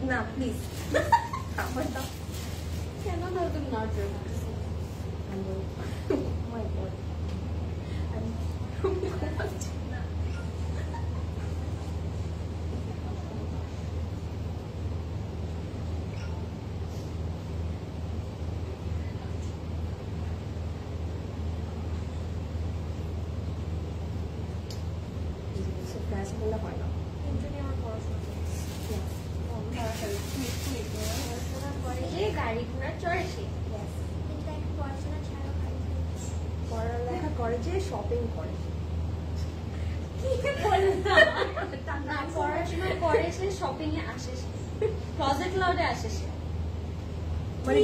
না প্লিজ কেন দাও তুমি নার্ভাস মাই গড বলে হয় না গাড়ি ঘোড়া চড়ে সে পড়ালেখা করে যে শপিং করে পড়াশোনা করে সে শপিং এ আসে সে ক্লোজেট লাউডে আসে সে মানে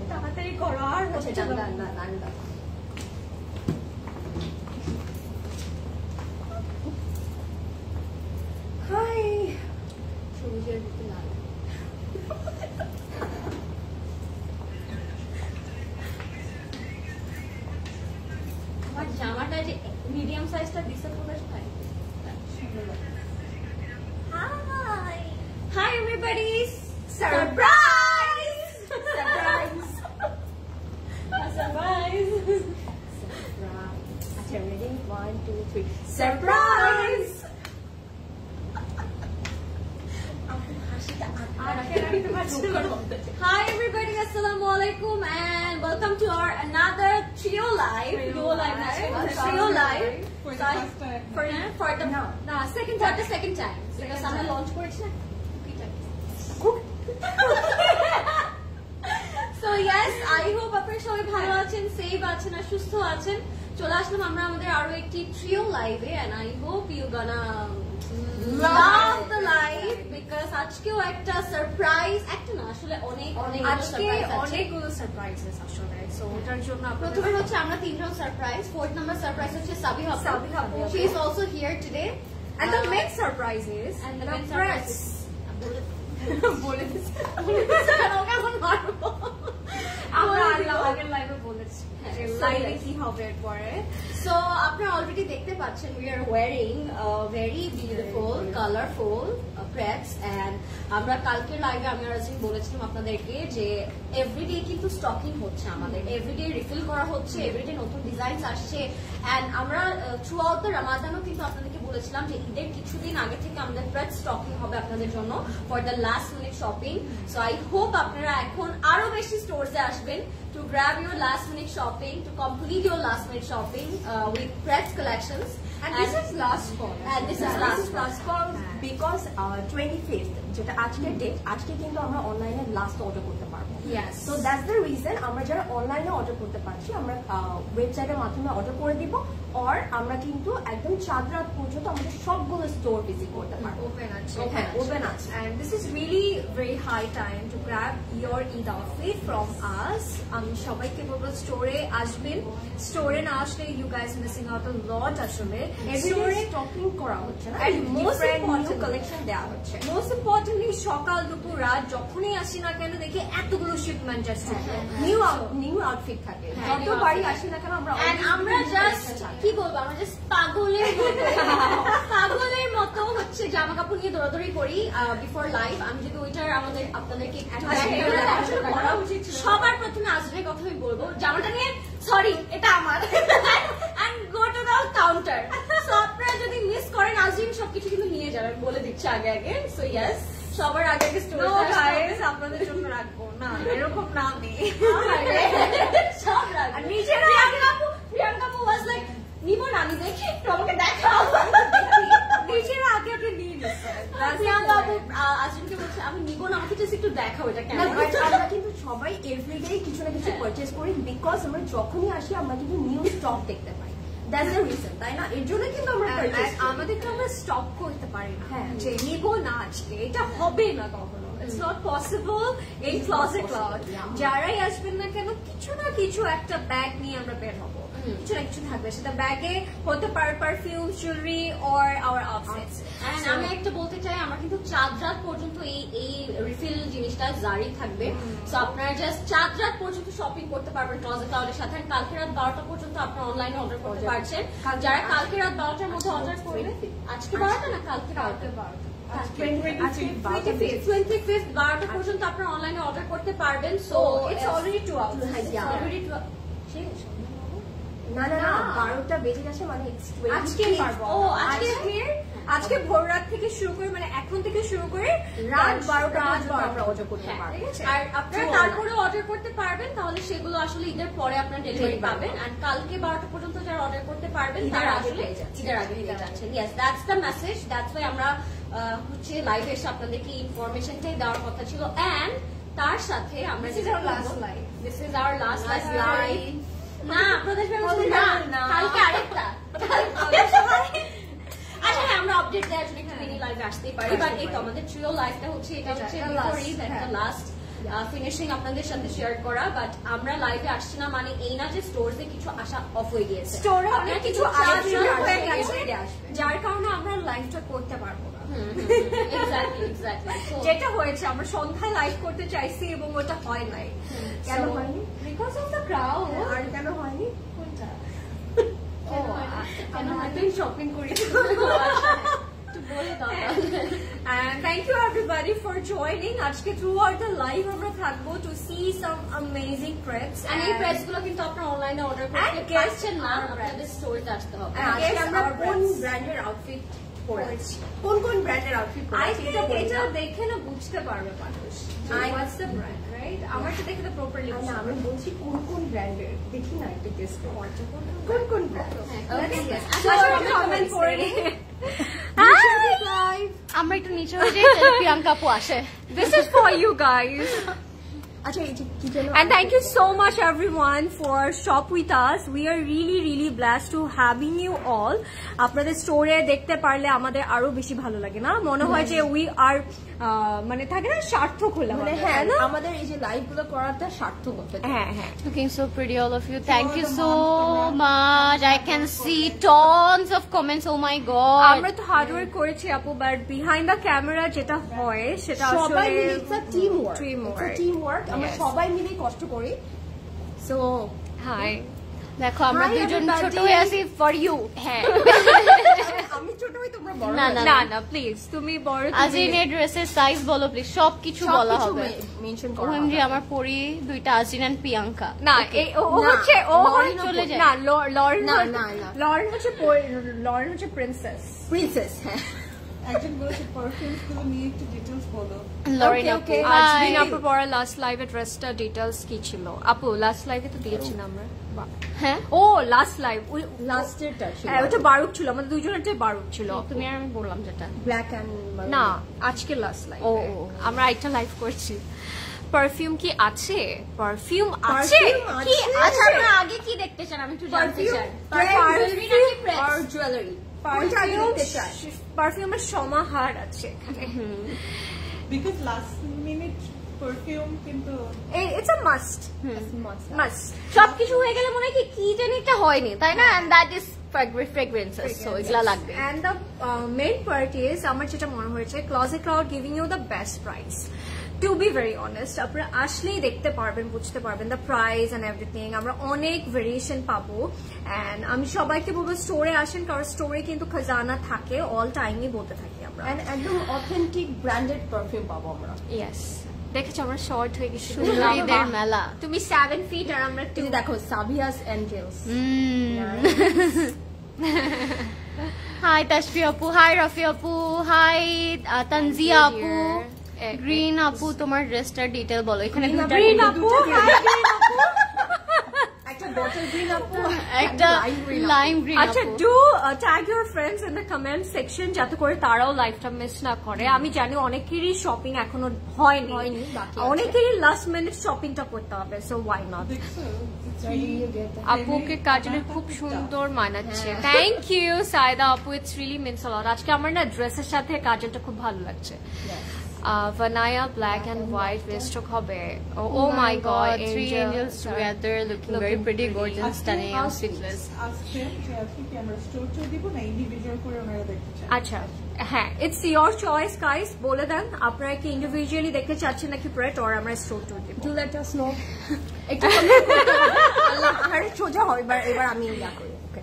তাড়াতাড়ি করো আর হচ্ছে হাই সবুজের ভিতরে লাল আমার জামাটা যে মিডিয়াম সাইজটা দিছে তোমার ভাই হাই এভরিবডি সারপ্রাইজ সারপ্রাইজ আচ্ছা ready 1 2 3 surprise Hi everybody, Assalamualaikum and welcome to our another Trio Live. Trio Live. For the second time. Because I'm launch course. So yes, I hope আপনারা সবাই ভালো আছেন, safe আছেন আর সুস্থ আছেন। চলে আসলাম আমরা আমাদের আরো একটি Trio Live A and I hope you gonna love the live because আজকেও একটা সারপ্রাইজ একটা না আসলে অনেকগুলো সারপ্রাইজেস আসলে সো ওটার জন্য প্রথমে হচ্ছে আমরা তিনজন সারপ্রাইজ ফোর্থ নাম্বার সারপ্রাইজ হচ্ছে সাবি Habu she is also here today and the main surprise is and the main surprise বলে দিছি কেমন মারবো আমরা আগের লাইভে বলেছি লাইভে কি হবে পরে সো আপনারা অলরেডি দেখতে পাচ্ছেন we are wearing very beautiful colorful crepes and আমরা কালকে লাইভে আমি আর বলেছিলাম আপনাদেরকে যে এভরিডে কিন্তু স্টকিং হচ্ছে আমাদের এভরিডে রিফিল করা হচ্ছে এভরিডে নতুন ডিজাইনস আসছে এন্ড আমরা থ্রু আউট দ্য রমাদানও কিন্তু আপনাদেরকে বলেছিলাম যে ঈদের কিছুদিন আগে থেকে আমাদের ক্রেপ স্টকিং হবে আপনাদের জন্য for the last minute shopping so I hope আপনারা এখন আরো বেশি স্টোরসে আসবেন to grab your last minute shopping, to complete your last minute shopping with Pretz collections. And this is last call. And this is last call because 25th যেটা আজকের date আজকে কিন্তু আমরা অনলাইনে লাস্ট অর্ডার করতে পারবো yes so that's the reason আমরা যারা অনলাইনে অর্ডার করতে পারছি আমরা ওয়েবসাইটের মাধ্যমে অর্ডার করে দিব or আমরা কিন্তু একদম চাঁদ রাত পর্যন্ত আমাদের সবগুলো স্টোর ভিজিট করতে পারবো open আছে and this is really very high time to grab your Eid outfit from us আমি সবাইকে বলবো স্টোরে আসবেন স্টোরে না আসলে you guys missing out a lot আসলে এভরিডে স্টকিং করা হচ্ছে না and most important কালেকশন দেওয়া হচ্ছে most importantly সকাল দুপুর রাত যখনই আসি না কেন দেখি এতগুলো শিপমেন্ট আসছে নিউ আউটফিট থাকে যতবারই আসি না কেন আমরা জাস্ট কি বলবো আমরা জাস্ট পাগলের মতো হচ্ছে জামা কাপড় নিয়ে দৌড়াদৌড়ি করি বিফোর লাইভ আমি যদি ওইটার আমাদের আপনাদেরকে সবার প্রথমে আসবে কথা আমি বলবো জামাটা নিয়ে সরি এটা আমার and go to the counter so আপনারা যদি মিস করেন আজিম সবকিছু কিন্তু নিয়ে যাবেন বলে দিচ্ছি আগে সো ইয়েস সবার আগে স্টোরে গাইস আপনাদের জন্য রাখবো না এরকম না আমি সব রাখবো নিজেরা প্রিয়াঙ্কা আপু was like নিবো না আমি দেখি একটু আমাকে দেখাও নিজেরা আগে নিয়ে নিচ্ছে প্রিয়াঙ্কা আপু আজিমকে বলছে আমি নিবো না আমাকে জাস্ট একটু দেখাও এটা কেমন আমরা কিন্তু সবাই এভরিডে কিছু না কিছু পারচেজ করি বিকজ আমরা যখনই আসি আমরা কিন্তু নিউ স্টক দেখতে পাই দ্যাটস দ্য রিজন তাই না এর জন্য কিন্তু আমরা আমাদেরকে আমরা স্টপ করতে পারি না যে নিবো না আজকে এটা হবে না কখনো ইটস নট পসিবল এই ক্লোজেট লাউড যারাই আসবেন না কেন কিছু না কিছু একটা ব্যাগ নিয়ে আমরা বের হবো কিছু না কিছু থাকবে, সেটা ব্যাগে হতে পারে, perfume, jewellery or our outfits. And আমি একটা বলতে চাই, আমরা কিন্তু চাঁদ রাত পর্যন্ত এই রিফিল জিনিসটা জারি থাকবে। সো আপনারা জাস্ট চাঁদ রাত পর্যন্ত শপিং করতে পারবেন ক্লজেট ক্লাউডের সাথে। কালকে রাত 12টা পর্যন্ত আপনারা অনলাইনে অর্ডার করতে পারছেন। যারা কালকে রাত 12টার মধ্যে অর্ডার করবে, আজকে 12টা না কালকে 12টা, 25th 12টা পর্যন্ত আপনারা অনলাইনে অর্ডার করতে পারবেন। So it's already 2 hours, already 2 না 12টা বেজে গেছে, মানে আজকে ভোর রাত থেকে শুরু করে, মানে এখন থেকে শুরু করে রাত 12টা আমরা অর্ডার করতে পারবো। আর আপনারা তারপরে অর্ডার করতে পারবেন, তাহলে সেগুলো আসলে ঈদের পরে আপনারা ডেলিভারি পাবেন। আর কালকে 12টা পর্যন্ত যারা অর্ডার করতে পারবেন তারা আসলে ঈদের আগে পেয়ে যাচ্ছেন। Yes, that's the message. That's why আমরা হচ্ছে লাইভে এসে আপনাদেরকে ইনফরমেশনটাই দেওয়ার কথা ছিল। এন্ড তার সাথে আমরা this is our last live. না প্রদেশ না, কালকে আরেকটা। আচ্ছা হ্যাঁ, আমরা আপডেট দেওয়ার জন্য একটু মিনি লাইভে আসতেই পারি, বাট এই তো আমাদের ট্রিও লাইভটা হচ্ছে, এটা হচ্ছে লাস্ট ফিনিশিং আপনাদের সাথে শেয়ার করা। বাট আমরা লাইভে আসছি না মানে এই না যে স্টোরসে কিছু আসা অফ হয়ে গিয়েছে, স্টোরে অনেক কিছু হয়ে গেছে, যার কারণে আমরা লাইভটা করতে পারবো না। যেটা হয়েছে, আমরা সন্ধ্যায় লাইভ করতে চাইছি এবং ওটা হয় নাই। কেন হয়নি? Because of the crowd. আর কেন হয়নি? কোনটা শপিং করি। Thank you everybody for joining. আজকে throughout the live আমরা থাকবো to see some amazing crepes, and এই crepes গুলো কিন্তু আপনারা অনলাইনে অর্ডার করতে পারছেন না, আপনাদের স্টোরে আসতে হবে। আজকে আমরা কোন ব্র্যান্ডের আউটফিট পরেছি, কোন ব্র্যান্ডের আউটফিট পরেছি এটা দেখে না বুঝতে পারবে মানুষ what's the brand, right? আমার তো দেখে তো প্রপারলি না, আমি বলছি কোন ব্র্যান্ডের, দেখি না একটু গেস করতে কোন ব্র্যান্ড। আমি কমেন্ট করে আমরা একটু নিচে হয়ে যাই, প্রিয়াঙ্কা আপু আসে। This is for you guys. And thank you so much everyone for shop with us. We are really blessed to having you all. আপনাদের স্টোরে দেখতে পারলে আমাদের আরো বেশি ভালো লাগে না, মনে হয় যে we are মানে থাকে না সার্থক হলাম, মানে হ্যাঁ আমাদের এই যে লাইভ গুলো করাটা সার্থক হচ্ছে। হ্যাঁ Looking so pretty all of you. Thank you so much. I can see tons of comments. Oh my god. আমরা তো হার্ড ওয়ার্ক করেছি আপু, বাট বিহাইন্ড দ্য ক্যামেরা যেটা হয় সেটা সবাই আসলে মিলে একটা টিম ওয়ার্ক, আমরা সবাই মিলে কষ্ট করি। সো হাই, দেখো আমরা দুজন ছোট হয়ে আছি ফর ইউ। হ্যাঁ আমি ছোট হই, তোমরা বড়। না প্লিজ তুমি বড়। আজিনের ড্রেসের সাইজ বলো প্লিজ, সবকিছু বলা হবে। মেনশন করো। ওএমজি আমার পরি দুইটা আজিন এন্ড প্রিয়াঙ্কা। না এই ও হচ্ছে চলে যায় না, লরেন না লরেন হচ্ছে প্রিন্সেস। হ্যাঁ, একজন বলেছে পারফিউমস গুলো নিয়ে একটু ডিটেইলস বলো। লরেন Okay, আপু okay. আজমিন আপু পরে লাস্ট লাইভে ড্রেসটা ডিটেইলস কি ছিল? আপু লাস্ট লাইভে তো দিয়েছি না আমরা। হ্যাঁ ও লাস্ট লাইভ লাস্টেরটা ছিল, হ্যাঁ ওটা বারুক ছিল, আমাদের দুজনেরটাই বারুক ছিল। তুমি আর আমি বললাম যেটা ব্ল্যাক এন্ড না আজকে লাস্ট লাইভ ও আমরা একটা লাইভ করছি। পারফিউম কি আছে? পারফিউম আছে কি? আচ্ছা আমরা আগে কি দেখতে চান আমি একটু জানতে চাই। জুয়েলারি পারফিউমের সমাহার আছে এখানে। বিকজ লাস্ট মিনিট পারফিউম কিন্তু ইটস আ মাস্ট। সবকিছু হয়ে গেলে মনে হয় কি জানি একটা হয়নি, তাই না? And that is fragrances, so এগুলা লাগবে। And the main part is আমার যেটা মনে হয়েছে, Closet Cloud giving you the best price. To be very honest, আপনারা আসলেই দেখতে পারবেন, বুঝতে পারবেন the price and everything. আমরা অনেক ভেরিয়েশন পাবো, and আমি সবাইকে বলবো স্টোরে আসেন, কারণ স্টোরে কিন্তু খাজানা থাকে, অল টাইমই বলতে থাকি আমরা। একদম অথেন্টিক ব্র্যান্ডেড পারফিউম পাবো আমরা। ইয়েস, দেখেছো আমরা শর্ট হয়ে গেছি। সুন্দরীদের মেলা। তুমি 7 feet আর আমরা তুমি দেখো সাবিয়াস এঞ্জেলস। হাই তাশফি আপু, হাই রাফি আপু, হাই তানজিয়া আপু, গ্রিন আপু তোমার ড্রেসটার ডিটেইল বলো। এখানে গ্রিন আপু, একটা বটল গ্রিন আপু, একটা লাইম গ্রিন আচ্ছা আপু। Do tag your friends in the comment section, যাতে করে তারাও লাইভটা মিস না করে। আমি জানি অনেকেরই শপিং এখনো হয়নি, অনেকেরই লাস্ট মিনিট শপিংটা করতে হবে, সো ওয়াই নট। আপুকে কাজলে খুব সুন্দর মানাচ্ছে। থ্যাংক ইউ সাইদা আপু, ইটস রিয়েলি মিন্স আ লট। আজকে আমার না ড্রেসের সাথে কাজলটা খুব ভালো লাগছে। ভানায়া ব্ল্যাক এন্ড হোয়াইট ওয়েস্টক হবে oh my god 3 angels together looking very pretty, gorgeous, stunning and sleeveless. আজকে যে আজকে কি আমরা স্টোর করে দিব না ইন্ডিভিজুয়াল করে ওনারা দেখতে চান? আচ্ছা হ্যাঁ ইটস ইয়োর চয়েস গাইস বলে দেন আপনারা কি ইন্ডিভিজুয়ালি দেখতে চাচ্ছেন নাকি প্রেট অর আমরা স্টোর টু দিব Do let us know. একটু আল্লাহ আরে সোজা হয় এবার আমি ইয়া করি ওকে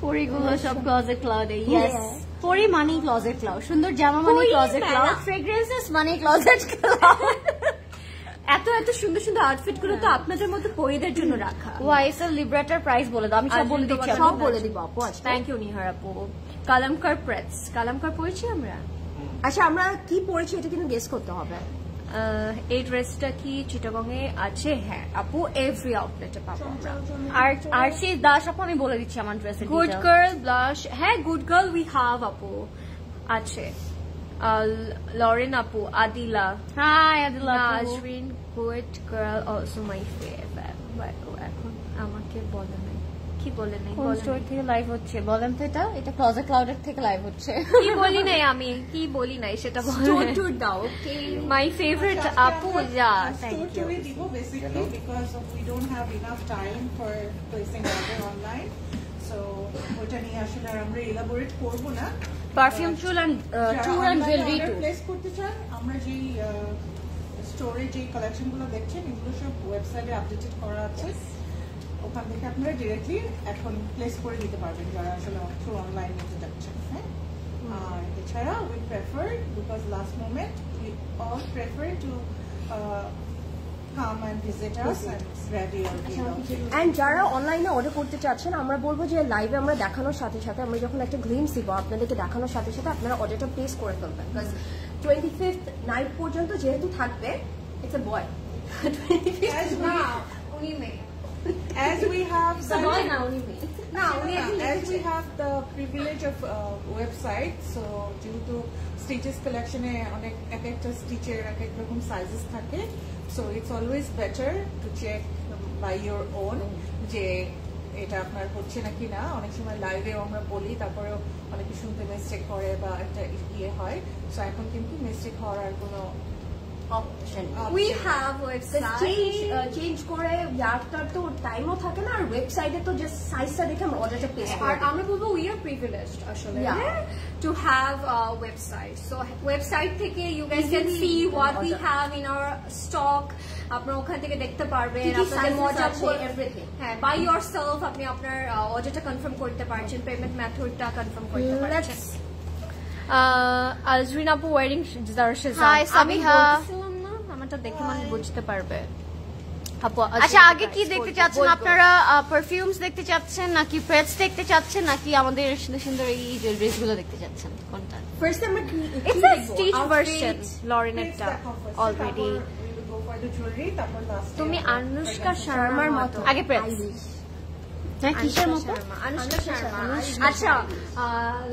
পরিগুলো সব ক্লোজেট ক্লাউডে ইয়েস পরি মানি ক্লোজেট ক্লাউড সুন্দর জামা মানি ক্লোজেট ক্লাউড ফ্রেগ্রেন্সেস মানি ক্লোজেট ক্লাউড এত এত সুন্দর সুন্দর আউটফিট গুলো তো আপনাদের মতো পরিদের জন্য রাখা ওয়াইসেল লিব্রেটার প্রাইস বলে দাও আমি সব বলে দিচ্ছি সব বলে দিব আপু আজকে থ্যাংক ইউ নিহার আপু কালামকার প্রেটস কালামকার পড়েছি আমরা আচ্ছা আমরা কি পড়েছি এটা কিন্তু গেস করতে হবে এই ড্রেসটা কি চিটাগং এ আছে হ্যাঁ আপু এভরি আউটলেটে পাবো আমরা আর আর সেই দাস আপু আমি বলে দিচ্ছি আমার ড্রেসের গুড গার্ল ব্লাশ হ্যাঁ গুড গার্ল উই হ্যাভ আপু আছে লরেন আপু Adila hi Adila Nazrin good girl also my favourite এখন আমাকে বলে নাই কি বলে নাই কোন স্টোর থেকে লাইভ হচ্ছে বলেন তো এটা ক্লোজেট ক্লাউডের থেকে লাইভ হচ্ছে কি বলি নাই আমি কি বলি নাই সেটা স্টোর টুর দাও ওকে মাই ফেভারিট আপু যা স্টোর করে দিব basically because we don't have enough time for placing order online so ওটা নিয়ে আসলে আমরা এলাবোরেট করব না পারফিউম চুল and tour and jewellery to place করতে চান আমরা যে স্টোরে যে কালেকশনগুলো দেখছেন এগুলো সব ওয়েবসাইটে আপডেটেড করা আছে ওখান থেকে আপনারা ডিরেক্টলি এখন প্লেস করে দিতে পারবেন যারা আসলে থ্রু অনলাইন নিতে যাচ্ছেন হ্যাঁ আর এছাড়া we prefer because last moment we all prefer to come and visit us and ready or and যারা অনলাইনে অর্ডার করতে চাচ্ছেন আমরা বলবো যে লাইভে আমরা দেখানোর সাথে সাথে আমরা যখন একটা গ্লিমস দিব আপনাদেরকে দেখানোর সাথে সাথে আপনারা অর্ডারটা প্লেস করে ফেলবেন বিকজ 25th নাইট পর্যন্ত যেহেতু থাকবে it's a boy 25th as we have as we have the privilege of website so due to stitches collection e onek ek ekta stitcher ek ek rokom sizes thake so it's always better to check by your own je এটা আপনার হচ্ছে নাকি না অনেক সময় লাইভে আমরা বলি তারপরেও অনেকে শুনতে মিস্টেক করে বা একটা ইয়ে হয় সো এখন কিন্তু মিস্টেক হওয়ার আর কোনো option we have website change করে ইয়ারটার তো টাইমও থাকে না আর ওয়েবসাইটে তো জাস্ট সাইজটা দেখে আমরা অর্ডারটা প্লেস আর করে আমরা বলবো উই আর প্রিভিলেজড আসলে Yeah. To have website so website থেকে you guys can see what we have in our stock আপনারা ওখান থেকে দেখতে পারবেন কি কি আপনাদের sizes মজা আছে, everything. হ্যাঁ বাই ইয়োরসেলফ আপনি আপনার অর্ডারটা কনফার্ম করতে পারছেন পেমেন্ট মেথডটা কনফার্ম করতে পারছেন আলজরিন আপু ওয়ারিং Hi, সাবিহা। আমারটা দেখে মানে বুঝতে পারবে আপু আচ্ছা আগে কি দেখতে চাচ্ছেন আপনারা পারফিউমস দেখতে চাচ্ছেন নাকি প্রেটস দেখতে চাচ্ছেন নাকি আমাদের সুন্দর সুন্দর এই যে ড্রেসগুলো দেখতে চাচ্ছেন কোনটা ফার্স্ট আমরা কি ইটস আ স্টিচ ভার্সন লরেনেটটা অলরেডি তুমি আনুষ্কা শর্মার মতো আগে প্রেটস হ্যাঁ কিসের মতো আনুষ্কা শর্মা আচ্ছা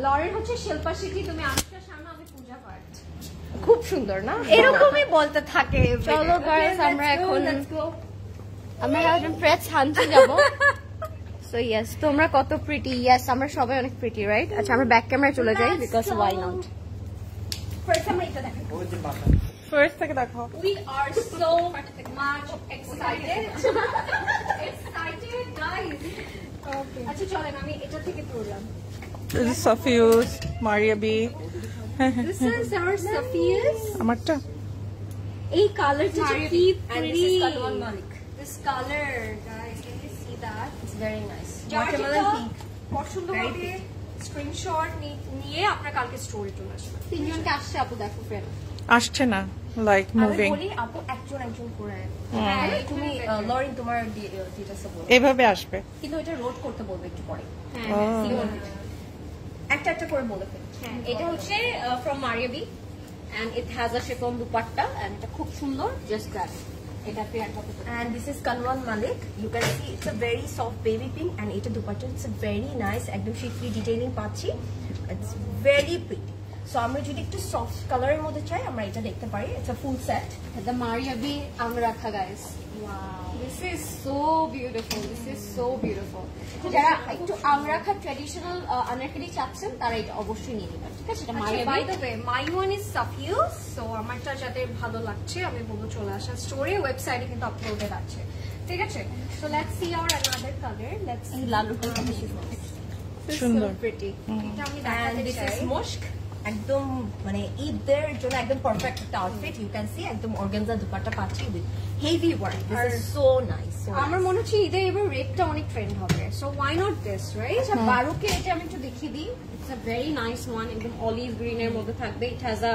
লরেন হচ্ছে শিল্পা শেট্টি তুমি আনুষ্কা শর্মা আমি পূজা পাঠ খুব সুন্দর না এরকমই বলতে থাকে চলো গাইস আমরা এখন প্রেটস হান্টে যাব সো ইয়েস তোমরা কত প্রিটি ইয়েস আমরা সবাই অনেক প্রিটি রাইট আচ্ছা আমরা ব্যাক ক্যামেরায় চলে যাই বিকজ ওয়াই নট ফার্স্ট আমরা এটা দেখো ফার্স্ট থেকে দেখো We are so much excited. Excited, guys. Okay. আচ্ছা চলেন আমি এটা থেকে পড়লাম। This is Safius, Maria B. This is our Safia's. আমারটা এই কালারটা কি and this pretty. is Kalwan Malik. This color, guys, can you see that? It's very nice. Watermelon Watermelon pink. pink. পছন্দ Very হবে স্ক্রিনশট নিয়ে আপনার কালকে story চলে আসবে। তিনজনকে আসছে আপু দেখো ফ্রেন্ড আসছে না লাইক আমি মুভিং বলি আপু একজন করে হ্যাঁ, তুমি লরিন তোমার ডিটেইলসে বলো এভাবে আসবে কিন্তু এটা রোড করতে বলবে একটু পরে হ্যাঁ একটা একটা করে বলে ফেলি হ্যাঁ এটা হচ্ছে from Maria B and it has a chiffon dupatta and এটা খুব সুন্দর জাস্ট গ্র্যাব এটা পেয়ার করতে and this is Kalwan Malik. You can see it's a very soft baby pink and এটা dupatta it's a very nice একদম শিফলি ডিটেইলিং পাচ্ছি. It's very pretty. সো আমরা যদি একটু সফট কালারের মধ্যে চাই আমরা এটা দেখতে পারি, it's a full set. The Mariabi Angrakha, guys. Wow. This is so beautiful. This is so beautiful. যারা একটু Angrakha traditional আনারকলি চাচ্ছেন তারা এটা অবশ্যই নিয়ে নেবেন, ঠিক আছে? এটা Mariabi. By the way my one is সাফিউজ। সো আমারটা যাদের ভালো লাগছে আমি বলবো চলে আসা স্টোরে, ওয়েবসাইটে কিন্তু আপলোডেড আছে, ঠিক আছে? So let's see our another colour. Let's see লালুটা সুন্দর। প্রিটি। এটা আমি And দেখাতে this চাই। is mushk, একদম মানে ঈদের জন্য একদম পারফেক্ট একটা আউটফিট। ইউ ক্যান সি একদম অর্গানজা দুপাট্টা পাচ্ছি with heavy work. This is so nice. আমার মনে হচ্ছে ঈদে এবার রেডটা অনেক ট্রেন্ড হবে, so why not this, right? আচ্ছা, বারুকে এটা আমি একটু দেখিয়ে দিই। It's a very nice one, একদম অলিভ গ্রিন এর মধ্যে থাকবে। It has a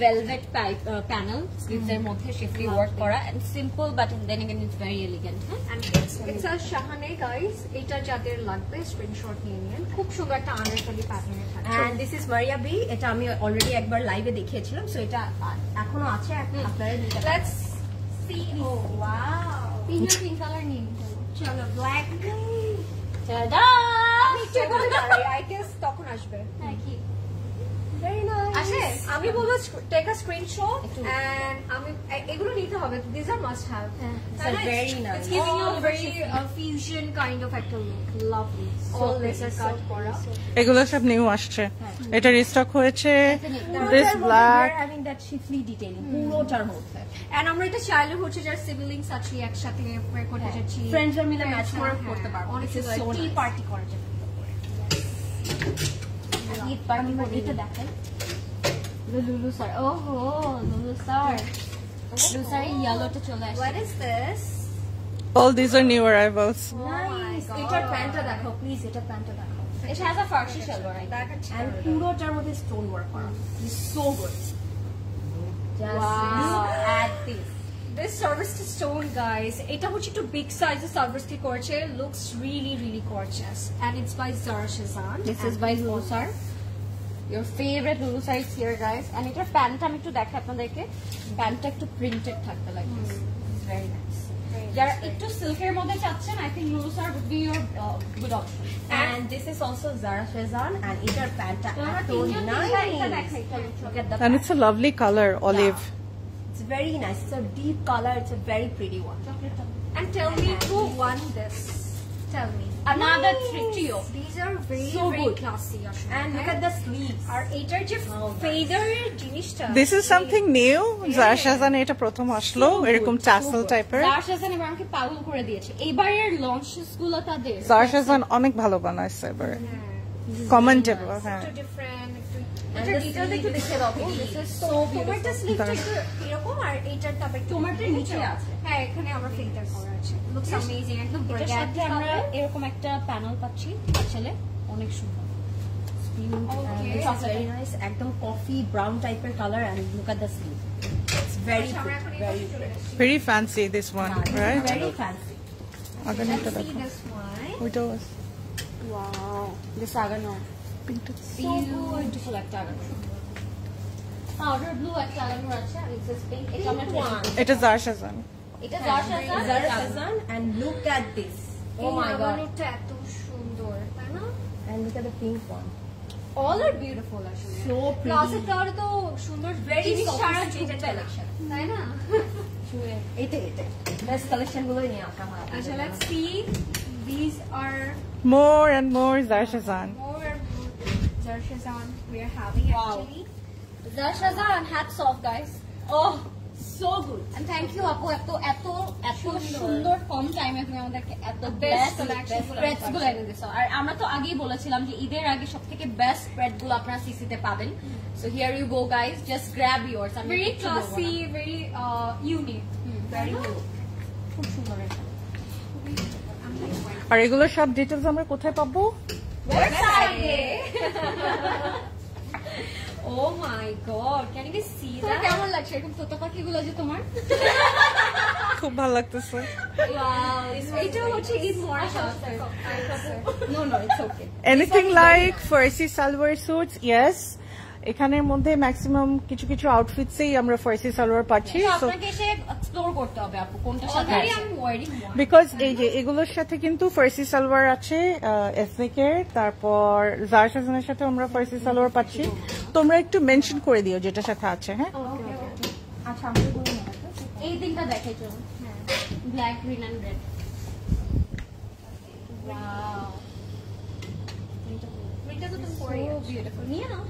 velvet panel, sleeves এর মধ্যে শিফলি ওয়ার্ক করা and simple but then again it's very elegant. And it's a শাহানে গাইস। এটা যাদের লাগবে স্ক্রিনশট নিয়ে নিন। খুব সুন্দর একটা আনারকলি প্যাটার্নে থাকে। And this is Maria B. এটা আমি অলরেডি একবার লাইভে দেখিয়েছিলাম, সো এটা এখনো আছে, আপনারা নিতে পারেন। Let's see. Oh wow, pink colour নিন। চলো ব্ল্যাক। টাডা! আই গেস তখন আসবে। হ্যাঁ, কি Very nice. আসে আমি বলবো টেক আ স্ক্রিনশট এন্ড আমি এগুলো নিতে হবে। This are must have. It's a very nice. It's giving you a very fusion kind of একটা look. Lovely. All laser cut করা। এগুলো সব নিউ আসছে, এটা রিস্টক হয়েছে। This We're black, having that shifly detailing পুরোটার মধ্যে। এন্ড আমরা এটা চাইলে হচ্ছে যারা সিবলিংস আছে একসাথে ওয়্যার করতে যাচ্ছি, ফ্রেন্ডসরা মিলে ম্যাচ করে পড়তে পারবো। অনেক This is so T nice. Party করা যাবে। ঈদ পার্টি করে এটা দেখেন। লুলু স্যার, ওহো লুলু স্যার, লুলু স্যার ইয়েলোটা চলে আসে। What is this? all these are new arrivals. Nice. God. এটার প্যান্টটা দেখাও প্লিজ, এটা প্যান্টটা দেখাও। It has a farsi shalwar. And পুরোটার মধ্যে স্টোন ওয়ার্ক করা। It's so good. Just Wow. look at this. This Swarovski stone, guys, এটা হচ্ছে একটু বিগ সাইজের Swarovski করেছে, looks really really gorgeous and it's by Zara Shazan. This is by Lulu sir. Your favorite Lulu sir is here, guys. And এটার প্যান্টটা আমি একটু দেখাই আপনাদেরকে। প্যান্টটা একটু প্রিন্টেড থাকবে like this. It's very nice. যারা একটু সিল্কের মধ্যে চাচ্ছেন, I think Lulu sir would be your good option. And this is also Zara Shazan and এটার প্যান্টটা তোমরা এত তিনজন nice. এটা দেখাই। Look at the And it's a lovely color, olive. It's very nice. It's a deep color. It's a very pretty one. And tell me who won this. Tell me. Another trio. These are very So very good. classy. And look at the sleeves. আর এটার যে feather জিনিসটা, This is something new. Zara Shazan এটা প্রথম আসলো, এরকম tassel টাইপের। Zara Shazan এবার আমাকে পাগল করে দিয়েছে। এবারের লঞ্চেস গুলো তাদের Zara Shazan অনেক ভালো বানাইছে এবারে। কমেন্টেবল, হ্যাঁ। একটু ডিফারেন্ট, And একটু the ডিটেইলস একটু দেখে দাও please. This is so তোমারটা beautiful. স্লিভটা একটু এরকম আর এটার তারপর তোমারটার নিচে আছে। হ্যাঁ, এখানে আমরা ফেদার করা আছে। লুকস অ্যামেজিং, একদম এটার সাথে ব্র্যান্ড আমরা এরকম একটা প্যানেল পাচ্ছি। আসলে অনেক সুন্দর। Okay. This is very nice. একদম coffee brown type of color and look at the sleeve. It's very আমরা pretty. এখন Very এটা pretty. চলে Very fancy this one, right? Very fancy. আগানিটা Let's see দেখো, this one. ওইটাও আছে। Wow, this আগানো পিঙ্কটা beautiful একটা আগানো। পাউডার ব্লু একটা আগানো আছে আর ইটস পিঙ্ক। এটা আমরা এটা Zara Shazan। এটা Zara Shazan। Zara Shazan and look at this. Oh my god. লাগানোটা এত সুন্দর, তাই না? And look at the pink one. All are beautiful আসলে। So plus pretty. এটা তো সুন্দর, Very জিনিস সারা sophisticated ঝুঁকবে, collection. তাই না? এটা বেস্ট কালেকশন গুলো নিয়ে আসা হয় আচ্ছা, let's see. These are More and more Zara Shazan. more Zara Shazan we are having actually. Zara Shazan, hats off guys. Oh, so good. And thank you আপু, এত সুন্দর কম টাইমে তুমি আমাদেরকে এত বেস্ট স্প্রেডস গুলো এনে দিছো। আর আমরা তো আগেই বলেছিলাম যে ঈদের আগে সবথেকে বেস্ট স্প্রেড গুলো আপনারা সিসিতে পাবেন। So here you go guys, just grab yours. Very classy, very unique. Very good. খুব সুন্দর এটা। আর এগুলোর সব ডিটেইলস আমরা কোথায় পাবো? Oh my god, can you guys see তোমার that? কেমন লাগছে এরকম তোতা পাখিগুলো যে তোমার? খুব ভালো লাগতেছে। Wow, এটা হচ্ছে ঈদ মরা No, it's okay. Anything like Farsi salwar suits? Yes. এখানের মধ্যে ম্যাক্সিমাম কিছু কিছু আউটফিটসেই আমরা ফার্সি সালোয়ার পাচ্ছি, আপনাকে এসে এক্সপ্লোর করতে হবে আপু কোনটার সাথে আমি ওয়ারিং বিকজ এই যে এগুলোর সাথে কিন্তু ফার্সি সালোয়ার আছে এথনিকের, তারপর জারশাজানের সাথে আমরা ফার্সি সালোয়ার পাচ্ছি। তোমরা একটু মেনশন করে দিও যেটার সাথে আছে। হ্যাঁ আচ্ছা আমরা এই তিনটা দেখাই চলুন। Black, green and red. Wow, এটা তো তুমি পরে বিউটিফুল নিয়ে নাও।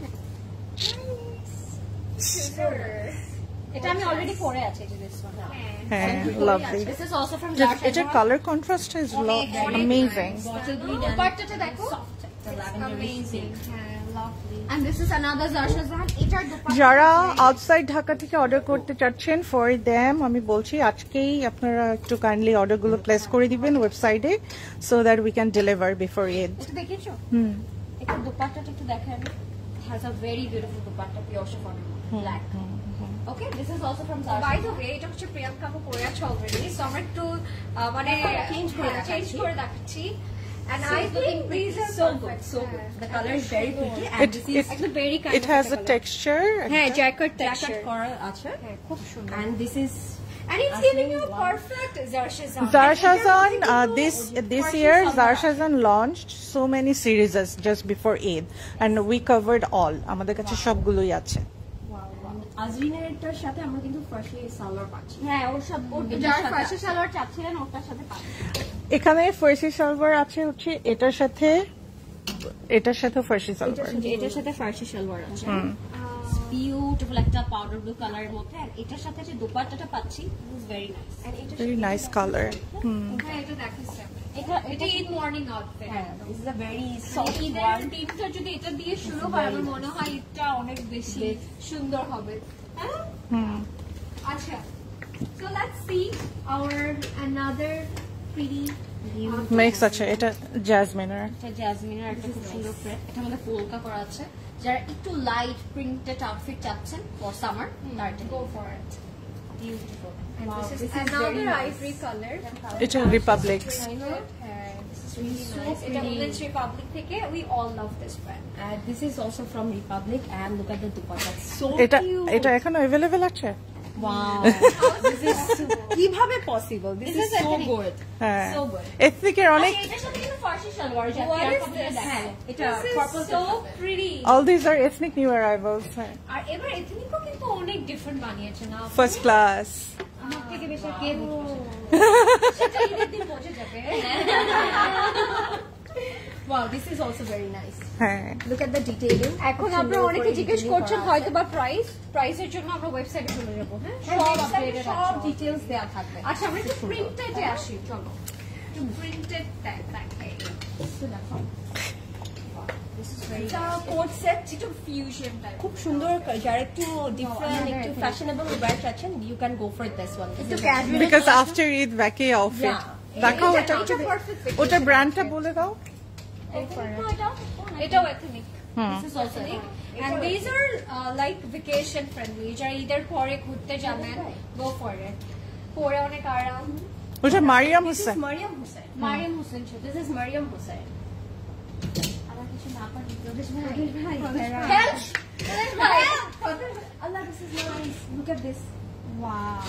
এটা আমি অলরেডি পরে আছে যে দিস ওয়ান। হ্যাঁ lovely. This is also from Zara Shahjahan. এটা colour contrast is amazing. Bottle green and বাটটা দেখো amazing. Lovely. And this is another জারশাজান। এটার দোপাট্টা যারা আউটসাইড ঢাকা থেকে অর্ডার করতে চাচ্ছেন ফর দেম আমি বলছি আজকেই আপনারা একটু কাইন্ডলি অর্ডারগুলো প্লেস করে দিবেন ওয়েবসাইটে so that we can deliver before Eid. এটা দেখেছো? এটা দোপাট্টাটা একটু দেখাই আমি। It has a very beautiful dupatta, pure chiffon, black. Okay, this is also from Zara. By the way, এটা হচ্ছে প্রিয়াঙ্কা আপু পরে আছে অলরেডি, সো আমরা একটু মানে চেঞ্জ করে দেখাচ্ছি। And I think these are so good, so good. The color is very pretty, and this is actually very kind. It has a texture. হ্যাঁ, জ্যাকেট টেক্সচার করা আছে, খুব সুন্দর। and this is And it's giving you perfect Zarshajan. Zarshajan, this year Zarshajan launched so many series just before Eid, and we covered all. আমাদের কাছে সবগুলোই আছে। আজরিনের সাথে আমরা কিন্তু ফার্সি সালোয়ার পাচ্ছি। হ্যাঁ, ওর সব যার ফার্সি সালোয়ার চাচ্ছিলেন ওটার সাথে পাবেন। এখানে ফার্সি সালোয়ার আছে হচ্ছে এটার সাথে ফার্সি সালোয়ার, এটার সাথে ফার্সি সালোয়ার আছে। বিউটিফুল একটা পাউডার ব্লু কালারের মধ্যে, আর এটার সাথে যে দোপাট্টাটা পাচ্ছি ইজ ভেরি নাইস। এন্ড এটা ভেরি নাইস কালার। হ্যাঁ, এটা দেখাচ্ছি। এটা ঈদ মর্নিং আউটফিট। হ্যাঁ, this is a very soft one. টিমটা যদি এটা দিয়ে শুরু হয় আমার মনে হয় এটা অনেক বেশি সুন্দর হবে। হ্যাঁ, আচ্ছা, so let's see our another pretty মেক্স আছে এটা জ্যাসমিনের। এটা জ্যাসমিনের একটা খুব সুন্দর প্রিন্ট, এটা মধ্যে পোলকা করা আছে। যারা একটু লাইট প্রিন্টেড আউটফিট চাচ্ছেন ফর সামার, তার go for it. Beautiful. And this is another ivory color. এটা republics. This is really nice. এটা Women's Republic থেকে, we all love this brand. and this is also from Republic, and look at the dupatta, so এটা এখনো available আছে? wow, this is কিভাবে possible, this is so good, হ্যাঁ, so good. এথনিকের অনেক এটার সাথে কিন্তু ফার্সি সালোয়ার যে What আপনি is this? দেখেন। এটা This is purple so pretty. all these are ethnic new arrivals. আর এবার এথনিকও কিন্তু অনেক ডিফারেন্ট বানিয়েছে না? First class. আমার থেকে বেশি কে বুঝবে? সেটা ঈদের দিন পৌঁছে যাবে। wow, this is also very nice, হ্যাঁ, look at the detailing. এখন আপনারা অনেকে জিজ্ঞেস করছেন হয়তো বা প্রাইসের জন্য আমরা ওয়েবসাইটে চলে যাব। হ্যাঁ, সব আপডেটেড সব ডিটেইলস দেয়া থাকবে। আচ্ছা, আমরা একটু প্রিন্টেডে আসি, চলো একটু প্রিন্টেড দেখাই। এটা কোট সেট, একটু ফিউশন টাইপ, খুব সুন্দর, যারা একটু ডিফারেন্ট একটু ফ্যাশনেবল ওয়্যার চাচ্ছেন, you can go for this one. একটু casual. because after Eid vacay outfit. দেখাও এটা, ওটা ব্র্যান্ডটা বলে দাও। এটাও ethnic. This is also ethnic. And these are like vacation friendly. যারা ঈদের পরে ঘুরতে যাবেন, go for it. পরে অনেক আরাম। ওটা Mariam This is Hossain. Mariam Hussain. Mariam Hossain ছিল। This is Mariam Hussain. আমার কিছু না পারি প্রবেশ ভাই। Help! Allah, this is nice. Look at this. Wow.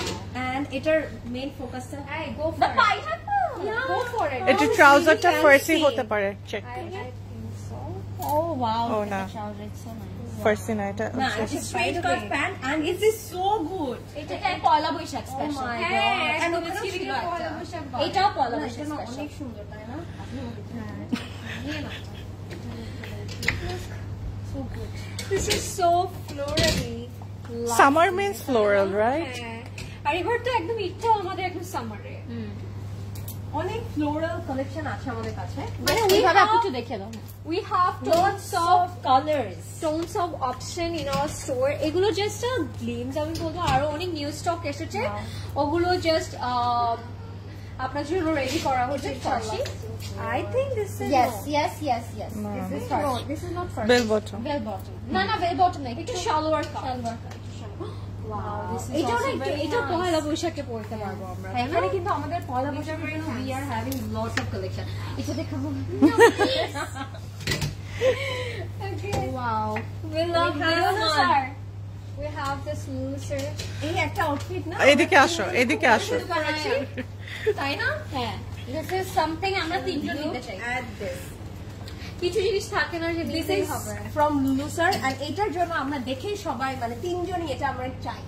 And এটার মেইন ফোকাসটা, Hey, go for The it. pineapple. Yeah. Go for it. এটা ট্রাউজারটা ফার্সি হতে পারে, check. I think so. Oh wow. Oh, no. It's so nice. ফার্সি না এটা। না, it's a straight cut pant and it is so good. এটা পয়লা Boishakh special. my হ্যাঁ, God. and And ওখানেও ছিল একটা। এটাও পয়লা না, বৈশাখ এটা না, স্পেশাল। অনেক সুন্দর, তাই না? So good. This is so florally. Summer means floral, right? হ্যাঁ। আর এবার তো একদম ইচ্ছা আমাদের একদম সামারে। অনেক ফ্লোরাল কালেকশন আছে আমাদের কাছে, মানে এইভাবে আপনি একটু দেখে দাও। we have lots of colors. tons of option in our store. এগুলো জাস্ট a glimpse, আমি বলবো আরো অনেক নিউ স্টক এসেছে, ওগুলো জাস্ট আপনার জন্য রেডি করা হচ্ছে ইনশাআল্লাহ। I think this is Yes. this is not first. Bell bottom. Bell bottom. না bell bottom না, একটু সালোয়ার কাট। Wow, this is এটা also না very এটা nice. পয়লা বৈশাখে পড়তে পারবো আমরা। এখানে কিন্তু আমাদের পয়লা বৈশাখের জন্য we are having lots of collection. এটা দেখাবো। Okay. Wow, We love Lulu, this one. sir. We have this Lulu sir. এই একটা আউটফিট না এদিকে আসো, এদিকে আসো। তাই না? হ্যাঁ, this is something আমরা তিনজন নিতে চাই। Add this. কিছু জিনিস থাকে না যে This নিতেই is হবে। from Lulu sir and এটার জন্য আমরা দেখেই সবাই মানে তিনজনই এটা আমরা চাই।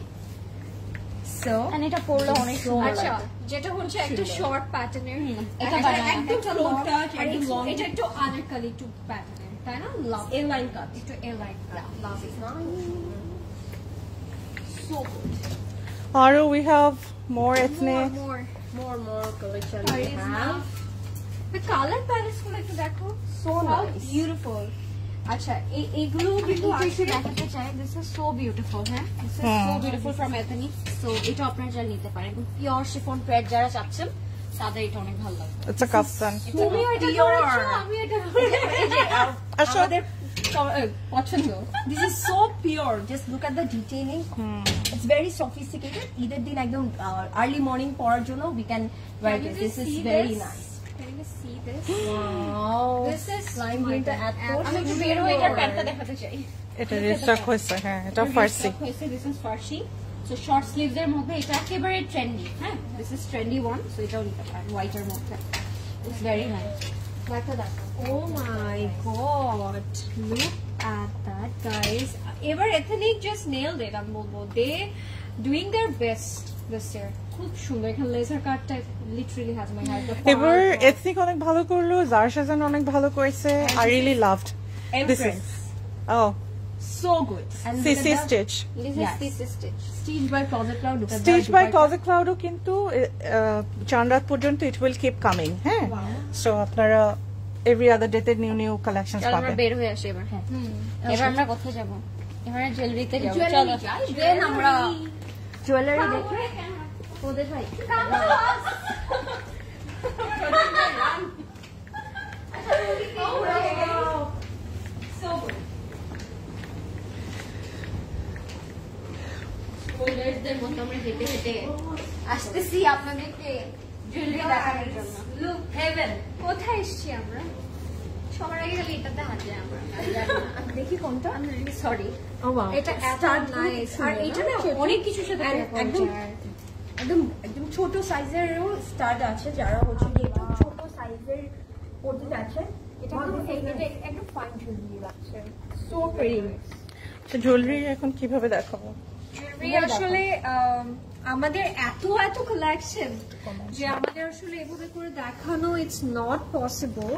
So And এটা পরলে অনেক সুন্দর আচ্ছা, লাগবে। যেটা হচ্ছে একটা শর্ট প্যাটার্নের, এটা বানানো। একদম low touch, আর একদম long. এটা একটু আনারকলি টু প্যাটার্নের, তাই না? লাভ A-line cut. একটু align love is So good. Aru, we have more ethnic. More collection we Sarees have. The color palette গুলো একটু দেখো, So how nice. beautiful. আচ্ছা, এইগুলো কিন্তু একটু দেখাতে চাই, this is so beautiful, হ্যাঁ? This is so beautiful from Ethnic. So এটা আপনারা যা নিতে পারেন, পিওর শিফন থ্রেড যারা চাচ্ছেন তাদের এটা অনেক ভালো লাগবে। It's a kaftan. তুমি এটা pure. করেছো, আমি এটা আসো। আমাদের পছন্দ। This is so pure. Just look at the detailing. It's very sophisticated. ঈদের দিন একদম early morning পরার জন্য we can wear this. This is very nice. Can you see this? Wow. This is Slime greenটা এত আমি একটু বের হয়ে এটার প্যান্টটা দেখাতে চাই। এটা রিস্টক হয়েছে, হ্যাঁ, এটা ফার্সি। This is Farsi. So short sleeves এর মধ্যে এটা একেবারে ট্রেন্ডি, হ্যাঁ? This is trendy one, so এটাও নিতে পারেন হোয়াইট এর মধ্যে। It's very nice. দেখো। Oh my god. Look at that, guys. এবার Ethnic just nailed it, আমি বলবো। They doing their best this year. খুব সুন্দর, এখানে লেজার কাটটা literally has my heart. এবার এথনিক অনেক ভালো করলো, জারশাজান অনেক ভালো করেছে। I really loved this is. Oh, So good. And CC stitch. This Yes. is this stitch. Stitched by Closet Cloud. Look at Stitch that by dupatta. Closet Cloud ও কিন্তু চাঁদরাত পর্যন্ত it will keep coming, হ্যাঁ? So আপনারা every other day তে new collections চলো আমরা পাবেন। বের হয়ে আসি এবার। এবার আমরা কোথায় যাব? এবার জুয়েলারিতে যাব। Jewelry চলো। যাই, then আমরা জুয়েলারি দেখে ওদের ভাই হোল্ডারসদের মতো আমরা হেঁটে হেঁটে আসতেছি আপনাদেরকে জুয়েলারি দেখানোর জন্য। Look, heaven. কোথায় এসেছি আমরা? সবার আগে খালি এটাতে হাত যায় আমরা। দেখি কোনটা I'm really sorry. Oh wow. এটা এত নাইস, আর এটা না অনেক কিছুর সাথে একদম একদম একদম ছোট সাইজেরও স্টাড আছে যারা হচ্ছে কি একটু ছোট সাইজের পড়তে যাচ্ছে এটা একদম ফাইন জুয়েলারি লাগছে। সো প্রিটি তো জুয়েলারি এখন কিভাবে দেখাবো? জুয়েলারি আসলে আমাদের এত কালেকশন যে আমাদের আসলে এভাবে করে দেখানো it's not possible.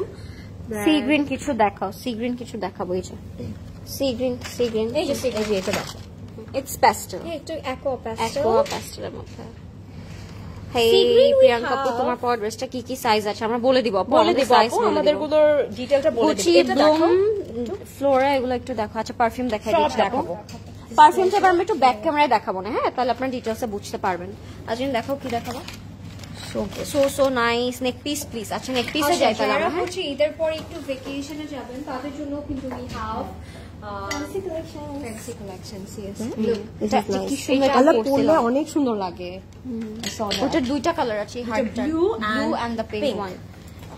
Sea green কিছু দেখাও, সি গ্রিন কিছু দেখাবো। এই যে সি গ্রিন, এই যে এটা দেখো ইটস প্যাস্টেল, একটু অ্যাকোয়া প্যাস্টেল। অ্যাকোয়া প্যাস্টেলের মধ্যে। হেই Sea green we প্রিয়াঙ্কা আপু, have. তোমার পাওয়ার ড্রেসটা কি কি সাইজ আছে আমরা বলে দিব আপু, বলে দিব সাইজ আপু, আমাদের গুলোর ডিটেইলটা বলে গুচি, দিই এটা দেখো ব্লুম, ফ্লোরা এগুলো একটু দেখো। আচ্ছা পারফিউম দেখাই সব দিচ্ছি আপু। দেখাবো। পারফিউমটা এবার আমরা একটু ব্যাক ক্যামেরায় দেখাবো না, হ্যাঁ? তাহলে আপনার ডিটেইলসে বুঝতে পারবেন। আজকে দেখাও কি দেখাবো। So nice. Neck piece please. আচ্ছা নেক পিসে যাই তাহলে যারা আমরা, হ্যাঁ? হচ্ছে ঈদের পরে একটু ভ্যাকেশনে যাবেন তাদের জন্য কিন্তু we have fancy collections, yes. Look, এটা কি সুন্দর কালার কালার পরলে অনেক সুন্দর লাগে ওটার দুইটা কালার আছে, হার্টটা blue blue and and the pink pink. One.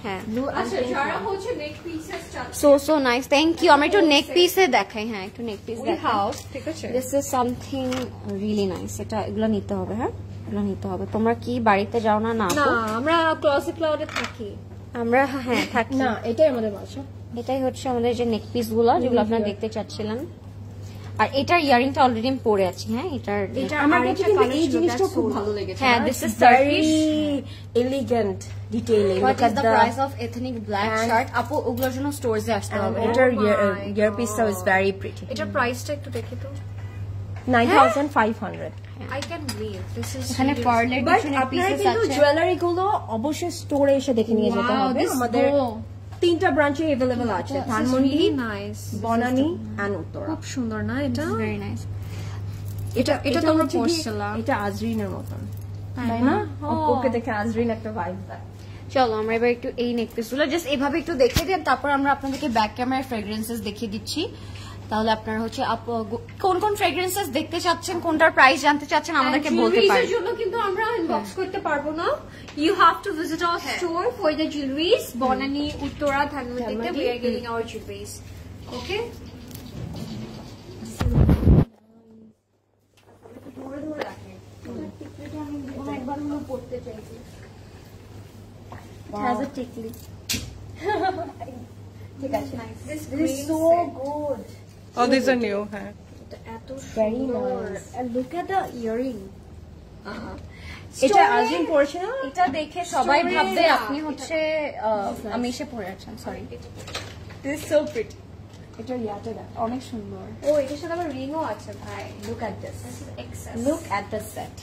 হ্যাঁ, আচ্ছা যারা হচ্ছে নেক পিসেস চাচ্ছেন, সো নাইস, থ্যাংক ইউ। আমরা একটু নেক পিসে দেখাই, হ্যাঁ একটু নেক পিস we দেখাই। have ঠিক আছে this is something really nice. এটা এগুলো নিতে হবে, হ্যাঁ এগুলো নিতে হবে। তোমরা কি বাড়িতে যাও না? না না আপু? আমরা ক্লসেট ক্লাউডে থাকি। আমরা হ্যাঁ থাকি। না এটাই আমাদের বাসা এটাই হচ্ছে আমাদের যে নেক পিস গুলো যেগুলো আপনারা দেখতে চাচ্ছিলেন। আর এটার ইয়ারিংটা অলরেডি আমি পরে আছি, হ্যাঁ এটার আমার কাছে কিন্তু এই জিনিসটা খুব ভালো লেগেছে হ্যাঁ, this is very Turkish. elegant detailing. What Look is at the price of ethnic black and- shirt? আপু ওগুলোর জন্য স্টোরসে আসতে and হবে। এটার my earpiece is very pretty. এটা প্রাইসটা একটু দেখে তো। 9,500 I can believe this is এখানে পার্লের বাট ডিফারেন্ট আপনারা পিসেস কিন্তু আছে। জুয়েলারি গুলো অবশ্যই স্টোরে এসে দেখে নিয়ে যেতে Wow, হবে this আমাদের bow. 3টা ব্রাঞ্চে अवेलेबल আছে Dhanmondi really nice. Banani and Uttara খুব সুন্দর না এটা? Very nice. এটা তোমরা হচ্ছে কি, পরছিলাম। এটা আজরিনের মতন তাই না ওকে দেখে আজরিন একটা ভাইব দেয় চলো আমরা এবার একটু এই নেক পিসগুলো জাস্ট এভাবে একটু দেখে দিই, তারপর আমরা আপনাদেরকে ব্যাক ক্যামেরায় ফ্রেগ্রেন্সেস দেখিয়ে দিচ্ছি। তাহলে আপনারা হচ্ছে কোন কোন ফ্রেগ্রেন্সেস দেখতে চাচ্ছেন, কোনটার প্রাইস জানতে চাচ্ছেন আমাদেরকে বলতে জুয়েলারিজ পারেন। এর জন্য কিন্তু আমরা ইনবক্স করতে পারবো না। You have to visit our store for the jewelries. Bonani, Uttara, Dhanmandite, we are getting our jewelries. Okay? It has a tickly. ঠিক আছে This this is green so set. good Oh, these are new, হ্যাঁ। এত very সুন্দর। nice And look at the earring. এটা আজমিন পড়ছে না এটা দেখে সবাই Story ভাববে না, আপনি হচ্ছে আমি এসে পরে আছেন sorry this is so pretty এটা ইয়াটা দেখ অনেক সুন্দর ও এটার সাথে আবার রিংও আছে ভাই। look at this This is excess. look at the set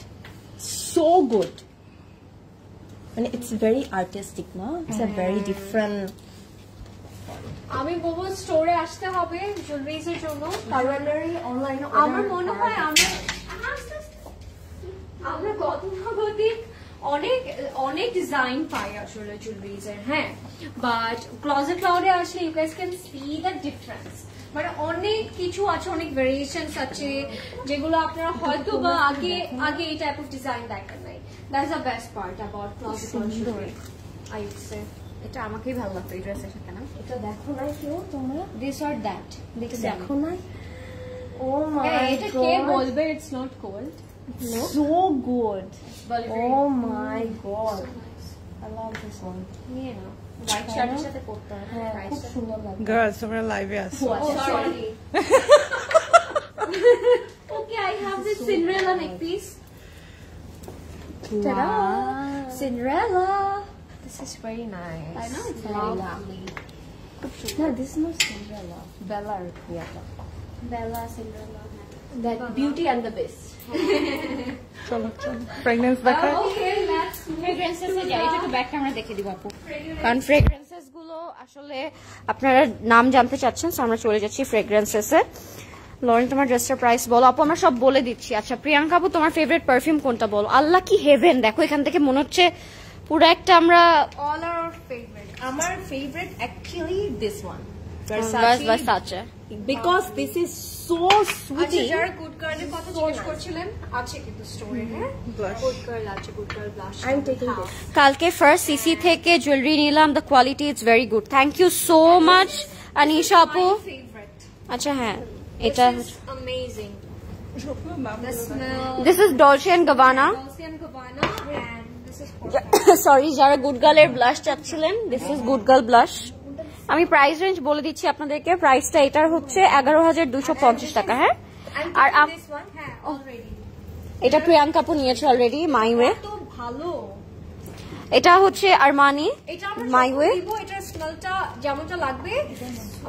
so good and it's very artistic no it's a very different আমি বলবো স্টোরে আসতে হবে জুয়েলারিজ এর জন্য। parallelly online আমার মনে হয় আমরা গতানুগতিক অনেক অনেক ডিজাইন পাই আসলে জুয়েলারিজ এর, হ্যাঁ, বাট ক্লোজেট ক্লাউডে আসলে you guys can see the difference. মানে অনেক কিছু আছে, অনেক ভেরিয়েশনস আছে যেগুলো আপনারা হয়তো বা আগে আগে এই টাইপ অফ ডিজাইন দেখেন নাই। That is the best part about closet cloud I would say. এটা আমাকেই ভালো লাগতো এই ড্রেসের সাথে না এটা দেখো না কেউ তোমরা দিস অর দ্যাট দেখো না oh my এটা কে god বলবে it's not cold? so good oh my god I love this one নিয়ে নাও, হোয়াইট শার্টের সাথে পরতে হবে। হ্যাঁ খুব সুন্দর লাগে Girls, তোমরা লাইভে আসো। Oh, sorry. Okay, I have this Cinderella neck piece. Ta-da! Cinderella This is very nice I know it's Very lovely. no this is not Cinderella Bella or Priyanka Bella, Cinderella. that Beauty and the Beast চলো চলো প্রেগন্যান্স দেখায়। Okay, let's fragrances এ যাই একটু back camera দেখে দিব আপু কারণ fragrances গুলো আসলে আপনারা নাম জানতে চাচ্ছেন সো আমরা চলে যাচ্ছি ফ্রেগ্রেন্সেস এ লরেন তোমার ড্রেসটার প্রাইস বলো আপু আমরা সব বলে দিচ্ছি আচ্ছা প্রিয়াঙ্কা আপু তোমার ফেভারিট পারফিউম কোনটা বলো আল্লাহ কি হেভেন দেখো এখান থেকে মনে হচ্ছে পুরো একটা আমরা all our favorite. our favorite actually this one Versace because this is so আচ্ছা, sweet যারা গুড গার্লের কথা জিজ্ঞেস করছিলেন আছে কিন্তু স্টোরে, হ্যাঁ, গুড গার্ল আছে, good girl blush. I'm taking this কালকে ফার্স্ট সিসি থেকে জুয়েলারি নিলাম the quality is very good thank you so much Anisha আপু ফেভারিট। আচ্ছা হ্যাঁ এটা amazing. The smell. This is Dolce and Gabbana Dolce & Gabbana and this is sorry যারা good গার্লের blush চাচ্ছিলেন this is good girl blush আমি price range বলে দিচ্ছি আপনাদেরকে প্রাইসটা এটার হচ্ছে 11,250 টাকা হ্যাঁ আর this one, হ্যাঁ, already. এটা প্রিয়াঙ্কা আপু নিয়েছে অলরেডি মাই ওয়ে তো ভালো। এটা হচ্ছে আরমানি এটা আমরা মাই ওয়ে দিব, এটার স্মেলটা যেমনটা লাগবে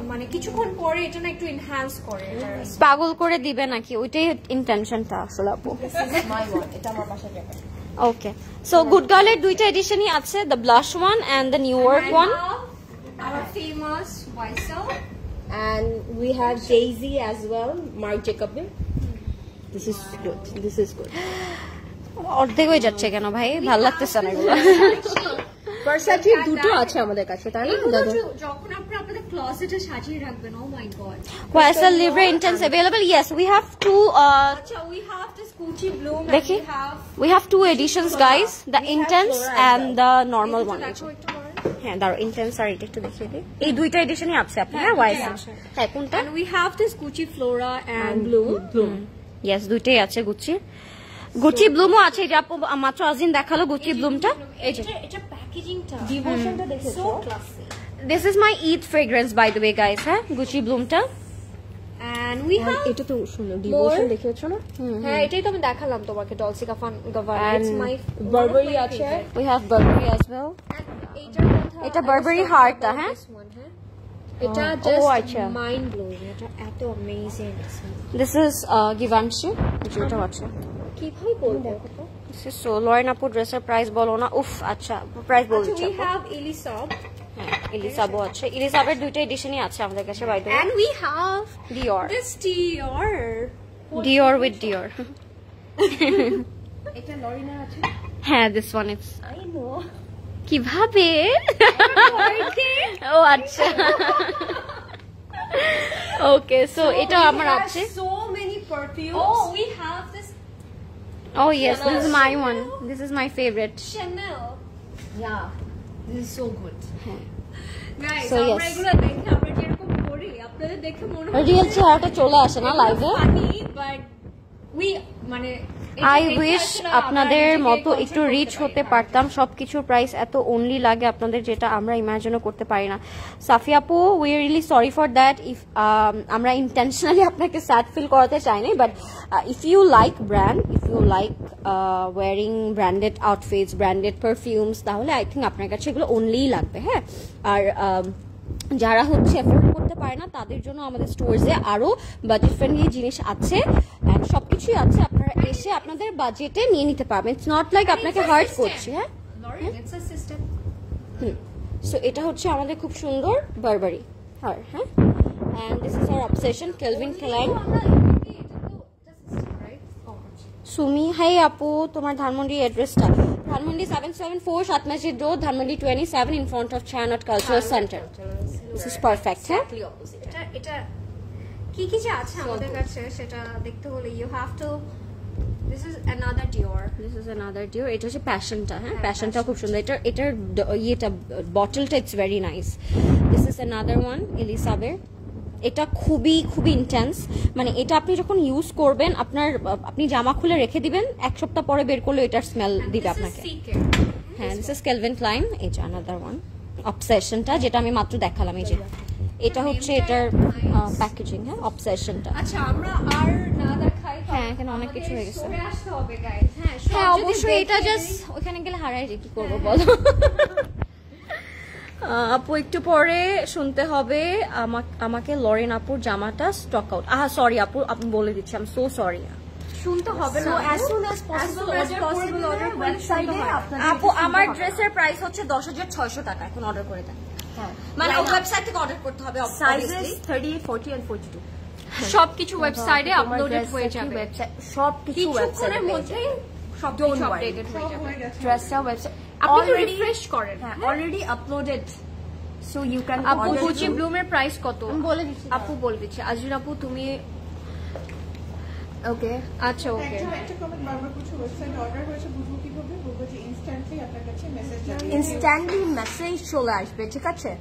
মানে কিছুক্ষণ পরে এটা না একটু এনহ্যান্স করে এটার। পাগল করে দিবে নাকি ওইটাই ইন্টেনশনটা আসলে আপু this is my one এটা আমার বাসায় যাবে ওকে সো গুড গার্লের দুইটা এডিশনই আছে the blush one and the new work one Our famous YSL. and we have Jay-Z as well Marc Jacobs this is good অর্ধেক হয়ে যাচ্ছে কেন ভাই ভালো লাগতেছে না এগুলো Versace দুটো আছে আমাদের কাছে তাই না এগুলো দাদা যখন আপনি আপনাদের ক্লোজেটে সাজিয়ে রাখবেন, ও মাই god. YSL Libre Intense available yes we have two আচ্ছা, we have this Gucci Bloom and দেখি we have we have two editions guys the Intense Flora and the normal one দেখো একটু পরে। হ্যাঁ দাঁড়ো ইন্টেন্স আর এটা একটু দেখিয়ে দিই এই দুইটা এডিশনই আছে আপনার YSL হ্যাঁ কোনটা And we have this Gucci Flora and Bloom. Yes দুইটাই আছে গুচি ব্লুমও আছে এটা আপু মাত্র আজিন দেখালো গুচি ব্লুমটা এই যে এটা প্যাকেজিংটা ডিভোশনটা দেখেছো so classy. This is my Eid fragrance by the way guys হ্যাঁ গুচি ব্লুমটা And we have এটা তো সুন্দর ডিভোশন More? দেখেছো না হ্যাঁ, এটাই তো আমি দেখালাম তোমাকে, Dolce & Gabbana. And It's my Burberry আছে we have Burberry as well এটা Burberry Heart টা, হ্যাঁ? এটা ও, জাস্ট আচ্ছা। মাইন্ড ব্লোয়িং, এটা এত অ্যামেজিং। দিস ইজ Givenchy যেটা আছে কিভাবে বলবো? দিস ইজ সো লরেন আপু ড্রেসের প্রাইস বলো না উফ আচ্ছা প্রাইস আচ্ছা, বলছি we have Elisab হ্যাঁ ইলিসাবো আছে ইলিসাবের দুইটা এডিশনই আছে আমাদের কাছে by the and we have Dior this Dior. Dior with Dior এটা লরিনা আছে হ্যাঁ this one is I know কিভাবে ও আচ্ছা ওকে সো এটা আমার আছে so many perfumes Oh, we have this oh yes this is my one this is my favorite Chanel. yeah this is so good Guys, So, আমরা yes. এগুলো দেখে আমরা যেরকম করি আপনাদের দেখে মনে হয় রিয়েল চেহারাটা চলে আসে না লাইভে ফানি, বাট we মানে আই উইশ আপনাদের মতো একটু রিচ হতে পারতাম, সবকিছুর প্রাইস এত অনলি লাগে আপনাদের, যেটা আমরা ইমাজিনও করতে পারি না। সাফি আপু, we are really sorry for that, if আমরা ইন্টেনশনালি আপনাকে স্যাড ফিল করাতে চাইনি, but if you like brand, if you like wearing branded outfits, branded perfumes, তাহলে আই থিঙ্ক আপনার কাছে এগুলো অনলিই লাগবে। হ্যাঁ, আর যারা হচ্ছে অ্যাফোর্ড করতে পারে না তাদের জন্য আমাদের স্টোরসে আরো বাজেট ফ্রেন্ডলি জিনিস আছে, এন্ড সবকিছুই আছে, আপনারা এসে আপনাদের বাজেটে নিয়ে নিতে পারবেন। ইটস নট লাইক আপনাকে হার্ট করছে। হ্যাঁ, সো এটা হচ্ছে আমাদের খুব সুন্দর বারবারি হার। হ্যাঁ, and this is our obsession Calvin Klein. Sumi, hi আপু, তোমার ধানমন্ডি অ্যাড্রেসটা? Dhanmondi 774 Sat Masjid road, Dhanmondi 27 in front of Chayanot Cultural Center. This is perfect. হ্যাঁ, এটা কি কি যে আছে আমাদের কাছে সেটা দেখতে হলে you have to, this is another Dior, this is another Dior. এটা হচ্ছে প্যাশনটা। হ্যাঁ, প্যাশনটা খুব সুন্দর। এটার ইয়েটা বটলটা it's very nice. This is another one এলিসাবের। এটা খুবই খুবই ইন্টেন্স, মানে এটা আপনি যখন ইউজ করবেন আপনি জামা খুলে রেখে দিবেন, এক সপ্তাহ পরে বের করলে এটার স্মেল দিবে আপনাকে। হ্যাঁ, দিস ইজ কেলভিন ক্লাইন। এই যে আনাদার ওয়ান অবসেশনটা, যেটা আমি মাত্র দেখালাম। এই যে এটা হচ্ছে এটার প্যাকেজিং। হ্যাঁ, অবসেশনটা। আচ্ছা, আমরা আর না দেখাই, হ্যাঁ, এখানে অনেক কিছু হয়ে গেছে। আসতে হবে গাইস। হ্যাঁ, অবশ্যই। এটা জাস্ট ওখানে গেলে হারাই যায়, কি করবো বলো। আপু একটু পরে শুনতে হবে আমাকে লরেন আপুর জামাটা স্টক আউট। সরি আপু, আপনি বলে দিচ্ছি, আই এম সো সরি। শুনতে হবে না, as soon as possible order ওয়েবসাইটে আপনাদের আপু আমার ড্রেসের প্রাইস হচ্ছে 10,600 টাকা, এখন অর্ডার করে দেন। মানে ওয়েবসাইট থেকে অর্ডার করতে হবে, সাইজেস 30, 40 and 42 সবকিছু ওয়েবসাইটে আপলোডেড হয়ে যাবে, সবকিছু ওয়েবসাইটের মধ্যেই সবকিছু আপডেটেড হয়ে যাবে। ড্রেসটা ওয়েবসাইট আপনি রিফ্রেশ করেন, already uploaded, so you can আপু গুচি ব্লুমের প্রাইস কত বলে দিচ্ছি, আপু বলে দিচ্ছি। আজরিন আপু তুমি ওকে, আচ্ছা ওকে। একটা কমেন্ট বারবার কিছু ওয়েবসাইট অর্ডার হয়েছে, বুঝবো কিভাবে? বলবো যে ইনস্ট্যান্টলি আপনার কাছে মেসেজ যাবে, ইনস্ট্যান্টলি মেসেজ চলে আসবে, ঠিক আছে?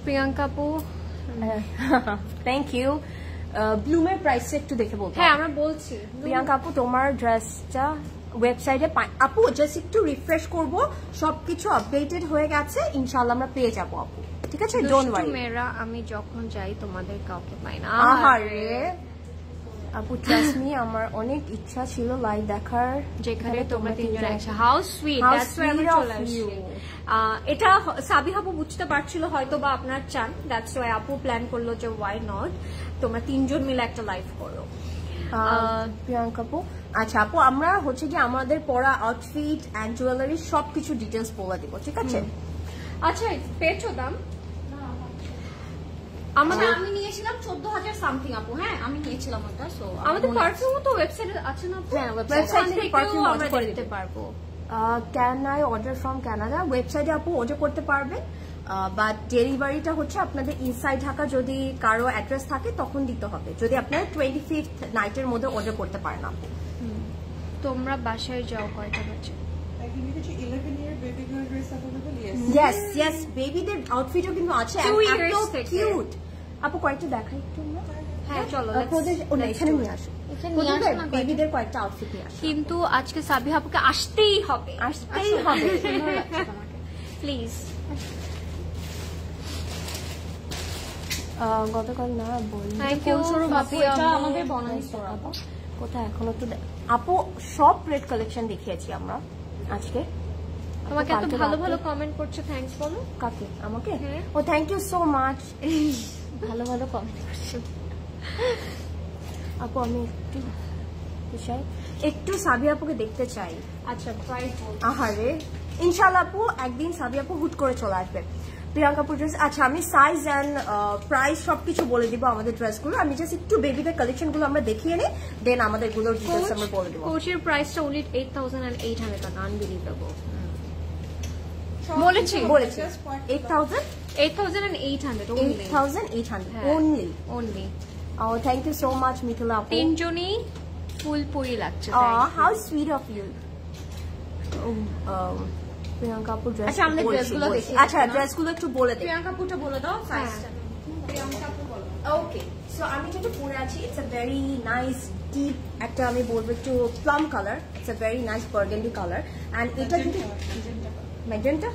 প্রিয়াঙ্কা আপু, থ্যাংক ইউ। ব্লুমের প্রাইস একটু দেখে বলতে। হ্যাঁ, আমরা বলছি। প্রিয়াঙ্কা আপু, তোমার ড্রেসটা ওয়েবসাইটে আপু জাস্ট একটু রিফ্রেশ করব, সবকিছু আপডেটেড হয়ে গেছে, ইনশাআল্লাহ আমরা পেয়ে যাবো আপু, ঠিক আছে? Don't worry. মেয়েরা আমি যখন যাই তোমাদের কাউকে পাই না। আহারে আপু, ট্রাস্ট মি, আমার অনেক ইচ্ছা ছিল লাইভ দেখার, যেখানে তোমরা তিনজন একসাথে। হাউ সুইট, দ্যাটস ওয়াই আমি চলে আসছি। এটা সাবিহা আপু বুঝতে পারছিল হয়তো বা আপনার চান, দ্যাটস ওয়াই আপু প্ল্যান করলো যে ওয়াই নট তোমরা তিনজন মিলে একটা লাইভ করো। প্রিয়াঙ্কা আপু, আচ্ছা আপু, আমরা হচ্ছে কি আমাদের পরা আউটফিট এন্ড জুয়েলারি সবকিছু ডিটেলস বলে দিব, ঠিক আছে? আচ্ছা, পেয়েছো দাম? আমাদের আমি নিয়েছিলাম 14,000 সামথিং আপু। হ্যাঁ, আমি নিয়েছিলাম ওটা। সো আমাদের পারফিউমও তো ওয়েবসাইটে আছে না? হ্যাঁ, ওয়েবসাইট থেকে পারফিউম অর্ডার করে দিতে পারবো। Can I order from Canada? ওয়েবসাইটে আপু অর্ডার করতে পারবেন, বাট ডেলিভারিটা হচ্ছে আপনাদের ইনসাইড ঢাকা, যদি কারো অ্যাড্রেস থাকে তখন দিতে হবে, যদি আপনারা 25th নাইটের মধ্যে অর্ডার করতে পারেন আপু। তোমরা বাসায় যাও কয়টা বাজে? ইয়েস ইয়েস, বেবিদের আউটফিটও কিন্তু আছে, কিউট আপু। কয়েকটা দেখাই একটু। হ্যাঁ চলো, এখানে নিয়ে আসো, বেবিদের কয়েকটা আউটফিট নিয়ে আসো। কিন্তু আজকে সাবিহা আপুকে আসতেই হবে, আসতেই হবে, প্লিজ। গতকাল না বলি, আমাদের বনানী স্টোর আপু কোথায় এখন একটু আপু, সব রেড কালেকশন দেখিয়েছি আমরা আজকে। তোমাকে এত ভালো ভালো কমেন্ট করছে, থ্যাঙ্কস বলো। কাকে? আমাকে? ও থ্যাংক ইউ সো মাচ, ভালো ভালো কমেন্ট করছো আপু। আমি একটু সাবি আপুকে দেখতে চাই। আচ্ছা, প্রাইস আহারে, ইনশাআল্লাহ আপু একদিন সাবি আপু হুট করে চলে আসবে। প্রিয়াঙ্কা আপুর ড্রেস, আচ্ছা আমি সাইজ অ্যান্ড প্রাইস সবকিছু বলে দিব আমাদের ড্রেসগুলো। আমি জাস্ট একটু বেবিদের কালেকশনগুলো আমরা দেখিয়ে নিই, দেন আমাদের গুলোর ডিটেইলস আমরা বলে দেব। কোচের প্রাইসটা only 8,800 টাকা, আনবিলিভেবল। বলেছি 8,800 only। Oh, thank you so much Mithila আপু। তিনজনই ফুল পরি লাগছে। How sweet of you. Priyanka আপুর ড্রেস, আচ্ছা আমরা ড্রেসগুলো দেখি। আচ্ছা ড্রেসগুলো একটু বলে দে। প্রিয়াঙ্কা আপুটা বলে দাও সাইজটা। প্রিয়াঙ্কা আপু বলো। ওকে, সো আমি যেটা পরে আছি it's a very nice deep একটা আমি বলবো একটু plum colour, it's a very nice burgundy colour and এটা কিন্তু magenta,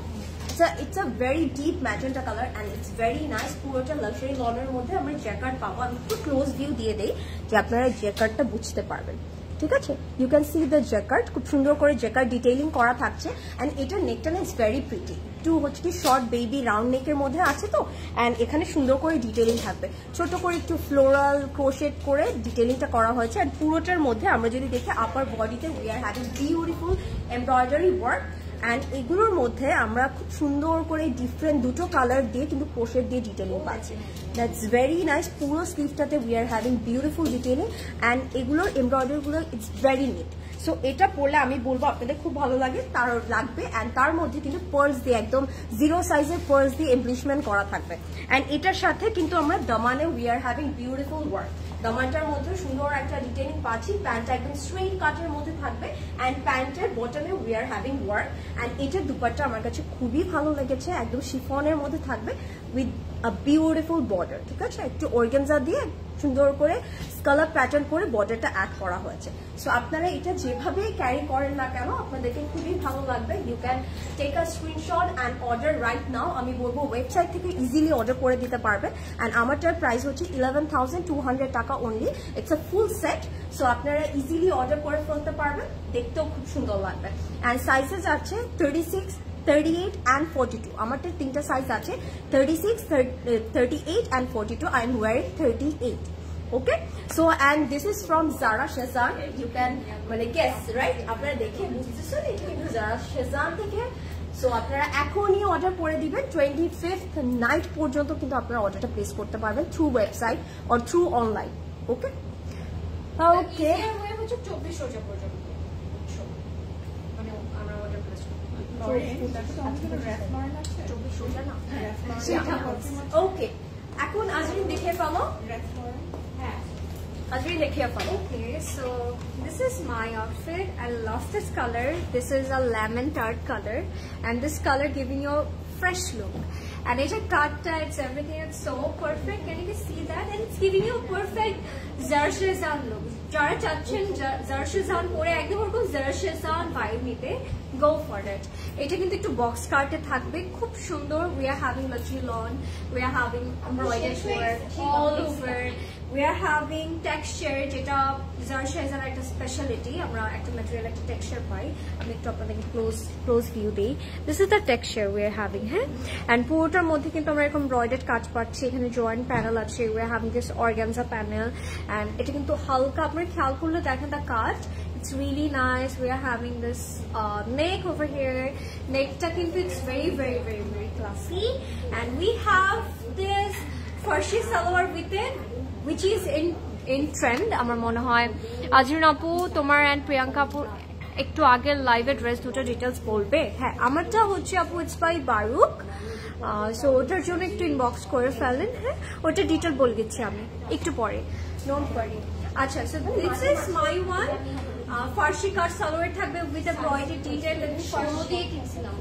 it's a very deep magenta color and it's very nice. পুরোটা লাক্সারি লনের মধ্যে আমরা জ্যাকার্ড পাবো। আমি একটু ক্লোজ ভিউ দিয়ে দেই যে আপনারা জ্যাকার্ডটা বুঝতে পারবেন, ঠিক আছে? You can see the jacquard, খুব সুন্দর করে জ্যাকার্ড ডিটেইলিং করা থাকছে অ্যান্ড এটার নেকটা না ইটস ভেরি প্রিটি, একটু হচ্ছে কি শর্ট বেবি রাউন্ড নেকের মধ্যে আছে তো, অ্যান্ড এখানে সুন্দর করে ডিটেইলিং থাকবে, ছোট করে একটু ফ্লোরাল ক্রোশেট করে ডিটেইলিংটা করা হয়েছে। অ্যান্ড পুরোটার মধ্যে আমরা যদি দেখি আপার বডিতে we are having beautiful embroidery work and এগুলোর মধ্যে আমরা খুব সুন্দর করে ডিফারেন্ট দুটো কালার দিয়ে কিন্তু ক্রোশেট দিয়ে ডিটেইলিং পাচ্ছি। That's very nice. পুরো স্লিভটাতে we are having beautiful detailing and এগুলোর এমব্রয়ডারিগুলো ইটস ভেরি নিট। সো এটা পরলে আমি বলবো আপনাদের খুব ভালো লাগে, তার লাগবে অ্যান্ড তার মধ্যে কিন্তু পার্লস দিয়ে একদম 0 সাইজের পার্লস দিয়ে এমপ্লিশমেন্ট করা থাকবে। অ্যান্ড এটার সাথে কিন্তু আমরা দামানে we are having beautiful work, দামানটার মধ্যে সুন্দর একটা ডিটেইলিং পাচ্ছি। প্যান্টটা একদম স্ট্রেইট কাটের মধ্যে থাকবে অ্যান্ড প্যান্টের বটমে we are having work and এটার দুপাট্টা আমার কাছে খুবই ভালো লেগেছে, একদম শিফনের মধ্যে থাকবে উইথ আ বিউটিফুল বর্ডার, ঠিক আছে? একটু অর্গানজা দিয়ে সুন্দর করে স্কালার প্যাটার্ন করে বর্ডারটা অ্যাড করা হয়েছে। সো আপনারা এটা যেভাবে ক্যারি করেন না কেন আপনাদেরকে খুবই ভালো লাগবে। You can take a screenshot and order right now. আমি বলবো ওয়েবসাইট থেকে ইজিলি অর্ডার করে দিতে পারবেন অ্যান্ড আমারটার প্রাইস হচ্ছে 11,200 টাকা only. It's a full set, so আপনারা ইজিলি অর্ডার করে ফেলতে পারবেন, দেখতেও খুব সুন্দর লাগবে। অ্যান্ড সাইজেস আছে 36, 38 and 42. আমারটা তিনটা সাইজ আছে 36, 38 and 42. I am wearing 38. Okay, so and this is from Zara Shazan. You can guess, right? আপনারা দেখে বুঝতেছেন এটা কিন্তু Zara Shazan থেকে। সো আপনারা এখনই অর্ডার করে দিবেন, 25th নাইট পর্যন্ত কিন্তু আপনারা অর্ডারটা প্লেস করতে পারবেন through website or through online. Okay okay, হচ্ছে 24 রোজা পর্যন্ত মানে আমরা অর্ডার প্লেস করব। ওকে, এখন আজরিন দেখে ফেলো। Ajri, dekhye falo. Okay, so this is my outfit. I love this color. This is a lemon tart color, and this color giving you a fresh look. And it's a cut, it's everything. It's so perfect. Can you see that? And it's giving you a perfect Zara Shazan look. Jara chacchen Zara Shazan pore ekdom orkom Zara Shazan vibe nite, go for it. Eta kintu ekটু box cut e thakbe, khub sundor. We are having luxury lawn. We are having embroidered work all over. We are having texture, যেটা Zara Shazan একটা speciality. আমরা একটা material একটা texture পাই। আমি একটু আপনাদেরকে close view দেই। This is the texture we are having, হ্যাঁ? And পুরোটার মধ্যে কিন্তু আমরা এরকম এমব্রয়ডার্ড কাজ পাচ্ছি। এখানে জয়েন্ট প্যানেল আছে। We are having this organza panel and এটা কিন্তু হালকা, আপনারা খেয়াল করলে দেখেন the cut. It's really nice. We are having this neck over here. Neckটা কিন্তু it's very very very very classy. And we have this farshi salwar with it, which is in trend. আমার মনে হয় আজরিন আপু তোমার এন্ড প্রিয়াঙ্কা আপু একটু আগের লাইভে ড্রেস দুটো ডিটেইলস বলবে। হ্যাঁ, আমারটা হচ্ছে আপু ইটস বাই বারুক, সো ওটার জন্য একটু ইনবক্স করে ফেলেন। হ্যাঁ, ওটা ডিটেইল বলে দিচ্ছি আমি একটু পরে, ডোন্ট ওয়ারি। আচ্ছা, so this is my one ফার্সি কাট সালোয়ার থাকবে উইথ এ এমব্রয়ডারি ডিটেইল। আমি 16 দিয়ে কিনছিলাম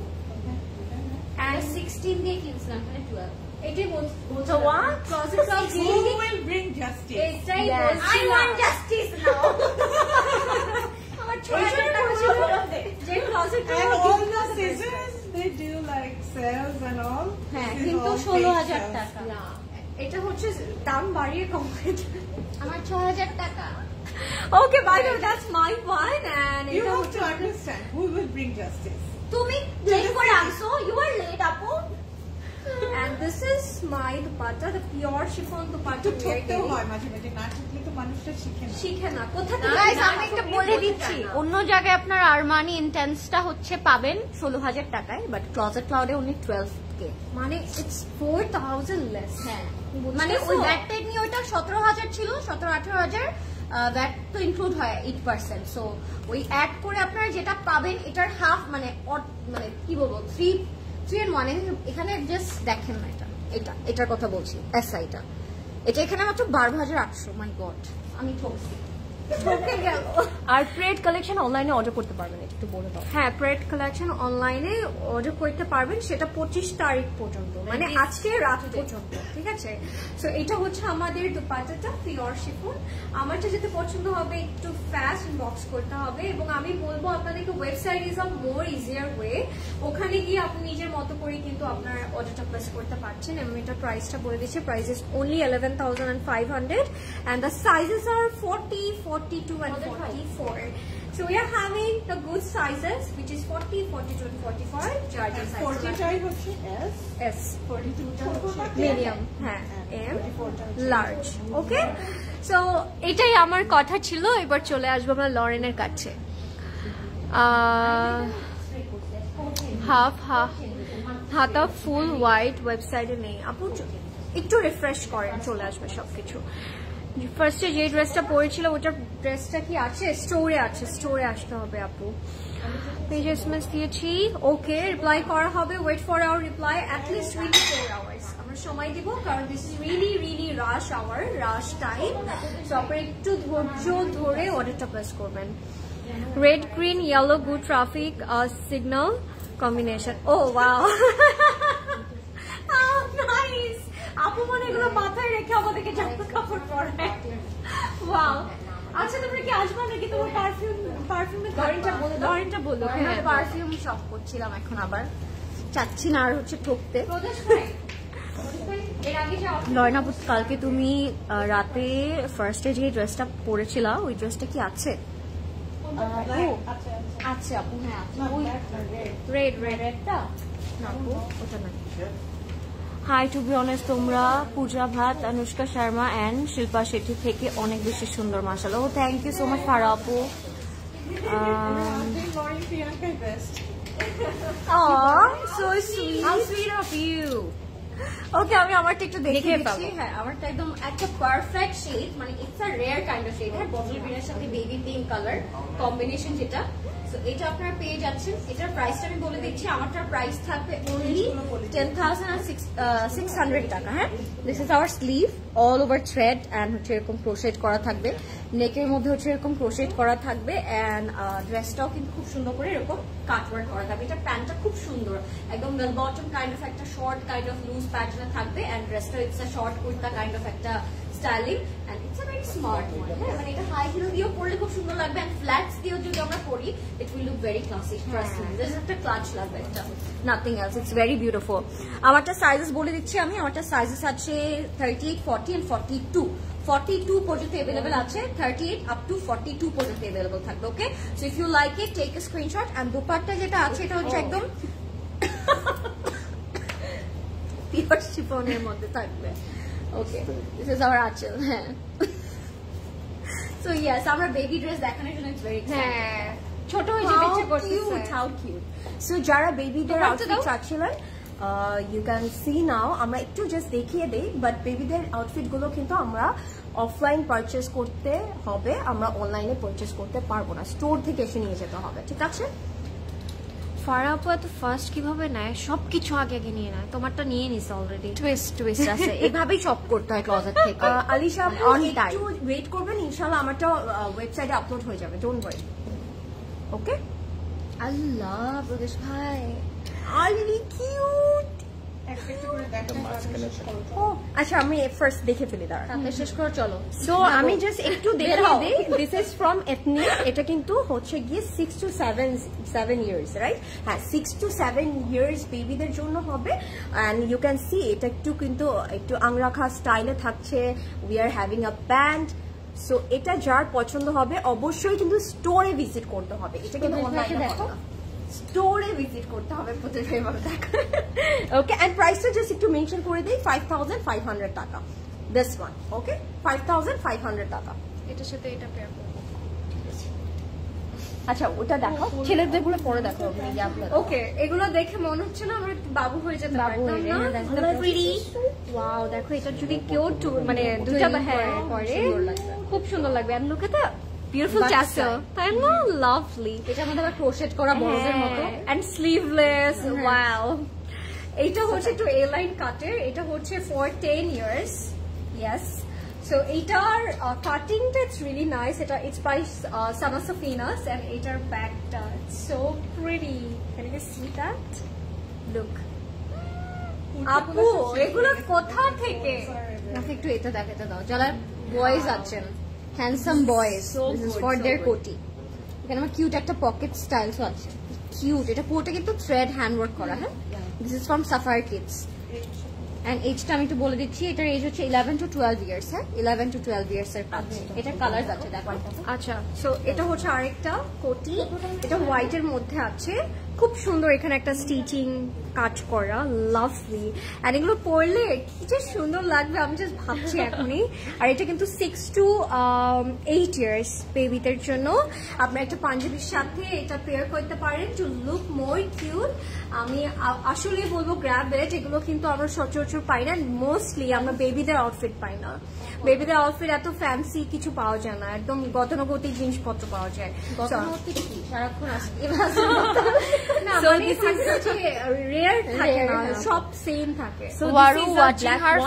and 16 দিয়ে কিনছিলাম, মানে 12। এটাই বলছো what closet of who will bring justice? এটাই বলছি, I want justice now. আমার ছোট টাকা ছিল যে closet And all the scissors they do like sales and all. হ্যাঁ, কিন্তু 16,000 টাকা। না, এটা হচ্ছে দাম বাড়িয়ে কমপ্লিট। আমার 6,000 টাকা। Okay, by the way, that's my one and You have to understand who will bring justice. তুমি চেক করে আনছো, you are late আপু। And this is my dupatta, the pure chiffon dupatta we are getting. শিখে না কোথা থেকে। Guys, আমি একটা বলে দিচ্ছি, অন্য জায়গায় আপনার আরমানি ইন্টেন্সটা হচ্ছে পাবেন 16,000 টাকায়, বাট ক্লোজেট ক্লাউডে only 12K, মানে it's 4,000 less। হ্যাঁ, মানে ওই ব্যাট টেক নিয়ে ওইটা 17,000 ছিল, 17-18,000 ব্যাট তো ইনক্লুড হয় 8%। সো ওই অ্যাড করে আপনারা যেটা পাবেন এটার হাফ, মানে কি বলবো 3-in-1। এখানে জাস্ট দেখেন না, এটার কথা বলছি, এসআইটা এটা এখানে মাত্র 12,800। মাই গড, আমি ঠকছি। ঠকে গেল। আর প্রেড কালেকশন অনলাইনে অর্ডার করতে পারবেন, একটু বলে দাও। হ্যাঁ, প্রেড কালেকশন অনলাইনে অর্ডার করতে পারবেন, সেটা 25 তারিখ পর্যন্ত, মানে আজকে রাত পর্যন্ত, ঠিক আছে? সো এটা হচ্ছে আমাদের দুপাট্টাটা পিওর শিফন। আমারটা যেতে পছন্দ হবে একটু ফাস্ট বক্স করতে হবে, এবং আমি বলবো আপনাদেরকে website is a more easier way. ওখানে গিয়ে আপনি নিজের মতো করে কিন্তু আপনার অর্ডারটা প্লেস করতে পারছেন। এবং এটার প্রাইসটা বলে দিচ্ছি, price is only 11,500 and the sizes are 40, 42 and 44. So we are having the good sizes, which is 40, 42 and 45. Charger size 40 হচ্ছে S, S, 42 medium, হ্যাঁ, M, large. Okay? So এটাই আমার কথা ছিল। এবার চলে আসবো আমরা লরেনের কাছে। হাতা ফুল হোয়াইট, ওয়েবসাইটে নেই আপু, একটু রিফ্রেশ করেন, চলে আসবে সবকিছু। ফার্স্টে যে ড্রেসটা পরেছিল ওটার ড্রেসটা কি আছে? স্টোরে আছে, স্টোরে আসতে হবে আপু। পেজ এসএমএস দিয়েছি, ওকে, রিপ্লাই করা হবে। Wait for our reply at least 24 hours আমরা সময় দিব, কারণ this is really rush hour, rush time. So আপনারা একটু ধৈর্য ধরে অর্ডারটা প্লেস করবেন। Red green yellow good traffic signal combination. Oh wow, nice. আপু মনে এগুলো মাথায় রেখে আমাদেরকে জামা কাপড় পরায়। ওয়াও। আচ্ছা তোমরা কি আসবা নাকি? তোমার পারফিউমের ধরেনটা বলো। হ্যাঁ, পারফিউম শপ করছিলাম, এখন আবার চাচ্ছি না আর হচ্ছে ঠকতে। লয়নাপুর, কালকে তুমি রাতে ফার্স্টে যে ড্রেসটা পরেছিলা ওই ড্রেসটা কি আছে? আচ্ছা আপু, হ্যাঁ রেড রেডটা না আপু, ওটা না। হাই, টু বি অনেস্ট তোমরা পূজা ভাট, অনুষ্কা শর্মা অ্যান্ড শিল্পা শেট্টি থেকে অনেক বেশি সুন্দর মাশাআল্লাহ। Oh thank you so much Farah আপু। So sweet, how sweet of you. Okay, আমি আমারটা একটু দেখে দিচ্ছি। হ্যাঁ, আমারটা একদম একটা পারফেক্ট শেড, মানে it's a rare kind of shade. হ্যাঁ, বটল গ্রিনের সাথে বেবি পিঙ্ক কালার কম্বিনেশন যেটা। সো এটা আপনারা পেয়ে যাচ্ছেন। এটার প্রাইসটা আমি বলে দিচ্ছি, আমারটার প্রাইস থাকবে only 10,600 টাকা। হ্যাঁ, this is hour sleeve, all over thread and হচ্ছে এরকম ক্রোশেট করা থাকবে। নেকের মধ্যে হচ্ছে এরকম ক্রোশেট করা থাকবে, অ্যান্ড ড্রেসটাও কিন্তু খুব সুন্দর করে এরকম কাটওয়ার্ক করা থাকবে। এটা প্যান্টটা খুব সুন্দর, একদম বেল বটম কাইন্ড অফ একটা শর্ট কাইন্ড অফ লুজ প্যাটার্নে থাকবে, অ্যান্ড ড্রেসটা it's a short kurta kind of একটা styling, and it's a very smart one. হ্যাঁ, মানে এটা হাই হিল দিয়েও পরলে খুব সুন্দর লাগবে, এন্ড ফ্ল্যাটস দিয়েও যদি আমরা পরি it will look very classic. Trust me, this একটা ক্লাচ লাগবে, এটা nothing else. It's very beautiful. আমারটা সাইজেস বলে দিচ্ছি আমি, আমারটা সাইজেস আছে 38, 40 এন্ড 42। 42 পর্যন্ত अवेलेबल আছে, 38 আপ টু 42 পর্যন্ত अवेलेबल থাকবে। Okay, so if you like it take a screenshot. And dupatta যেটা আছে এটা হচ্ছে একদম পিওর শিফনের মধ্যে থাকবে। ওকে, দিস ইজ আওয়ার আঁচল। হ্যাঁ, সো ইয়েস, আমরা বেবি ড্রেস দেখানোর জন্য ইটস ভেরি হ্যাঁ, ছোট হয়ে যেতে ইচ্ছে করতেছে। How cute. সো যারা বেবিদের আউটফিট চাচ্ছিলেন, ইউ ক্যান সি নাও, আমরা একটু জাস্ট দেখিয়ে দেই। বাট বেবিদের আউটফিট গুলো কিন্তু আমরা অফলাইন পারচেস করতে হবে, আমরা অনলাইনে পারচেস করতে পারবো না, স্টোর থেকে এসে নিয়ে যেতে হবে, ঠিক আছে? ফারা আপু এত ফার্স্ট কিভাবে নেয়? সবকিছু আগে আগে নিয়ে নেয়, তোমারটা নিয়ে নিছে অলরেডি। টুইস্ট আছে, এভাবেই শপ করতে হয় ক্লোজেট থেকে। আলিশা আপু On time. একটু ওয়েট করবেন, ইনশাআল্লাহ আমারটা ওয়েবসাইটে আপলোড হয়ে যাবে, ডোন্ট ওয়ারি। ওকে, আল্লাহ প্রদেশ ভাই, আলি কিউট। আচ্ছা, আমি ফার্স্ট দেখে ফেলি, দাঁড়া শেষ করে চলো। সো আমি জাস্ট একটু দেখে দিই। This is from ethnic. এটা কিন্তু হচ্ছে গিয়ে 6 to 7 ইয়ার্স, রাইট? হ্যাঁ, 6 to 7 ইয়ার্স বেবিদের জন্য হবে। অ্যান্ড ইউ ক্যান সি এটা একটু আংরাখা স্টাইলে থাকছে। We are having a pant. So এটা যার পছন্দ হবে অবশ্যই কিন্তু স্টোরে ভিজিট করতে হবে, এটা কিন্তু অনলাইনে দেখো, স্টোরে ভিজিট করতে হবে। ওকে, এন্ড প্রাইসটা জাস্ট একটু মেনশন করে দিই, 5,500 টাকা দিস ওয়ান। ওকে, 5,500 টাকা। এটার সাথে এটা পেয়ার করব। আচ্ছা, ওটা দেখো, ছেলেদের গুলো পরে দেখো। ওকে, এগুলো দেখে মনে হচ্ছে না আমরা বাবু হয়ে যেতে বাবু হয়ে পারতাম যায়, না? দেখো তো pretty। ওয়াও, দেখো এটা যদি কেউ মানে দুইটা হ্যাঁ পরে খুব সুন্দর লাগবে। আর look at the beautiful tassel, তাই না? লাভলি। এটার মধ্যে আবার ক্রোশেট করা বড়দের মতো, এন্ড স্লিভলেস। ওয়াও, এইটা হচ্ছে একটু এ লাইন কাটের, এটা হচ্ছে ফর 10 ইয়ার্স। ইয়েস, সো এইটার কাটিংটা ইটস রিয়েলি নাইস, এটা it's by Sana Safinaz and এটার ব্যাকটা so pretty. Can you see that? Look আপু এগুলো কোথা থেকে? আমাকে একটু এটা দেখাতে দাও, যারা বয়েজ আছেন, handsome boys, this is for their কোটি। এখানে আমার কিউট একটা পকেট স্টাইলসও আছে, কিউট। এটা পুরোটা কিন্তু থ্রেড হ্যান্ড ওয়ার্ক করা। হ্যাঁ, this is from Sapphire kids. And এজটা আমি একটু বলে দিচ্ছি, এটার এজ হচ্ছে 11 to 12 ইয়ার্স। হ্যাঁ, 11 to 12 ইয়ার্স এর পাচ্ছে। এটার কালার আছে দেখো। আচ্ছা, সো এটা হচ্ছে আরেকটা কোটি, এটা হোয়াইটের মধ্যে আছে, খুব সুন্দর। এখানে একটা স্টিচিং কাজ করা, লাভলি। আর এগুলো পরলে কি যে সুন্দর লাগবে আমি জাস্ট ভাবছি এখনই। আর এটা কিন্তু 6 to 8 ইয়ার্স বেবিদের জন্য। আপনার একটা পাঞ্জাবির সাথে এটা পেয়ার করতে পারেন টু লুক মোর কিউট। আমি আসলে বলবো গ্র্যাব ইট, এগুলো কিন্তু আমরা সচরাচর পাই না, মোস্টলি আমরা বেবিদের আউটফিট পাই না। বেবিদের আউটফিট এত ফ্যান্সি কিছু পাওয়া যায় না, একদম গতানুগতিক জিনিসপত্র পাওয়া যায়। সারাক্ষণ রেয়ার থাকে না, সব সেম থাকে। Waru watching her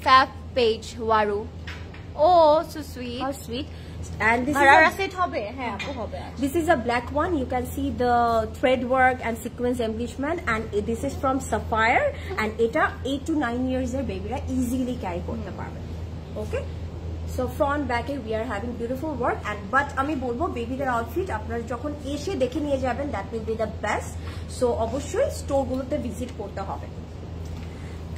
fab page, Waru. Oh, so sweet. How sweet. And this Harara is set hobe, হ্যাঁ আপু হবে। this is a black one. You can see the thread work and sequence embellishment, and this is from Sapphire, and এটা 8 to 9 years এর বেবিরা easily carry করতে পারবে। Okay, so front back we are having beautiful work, and but আমি বলবো বেবিদের outfit আপনারা যখন এসে দেখে নিয়ে যাবেন, that will be the best. So অবশ্যই স্টোরগুলোতে ভিজিট করতে হবে।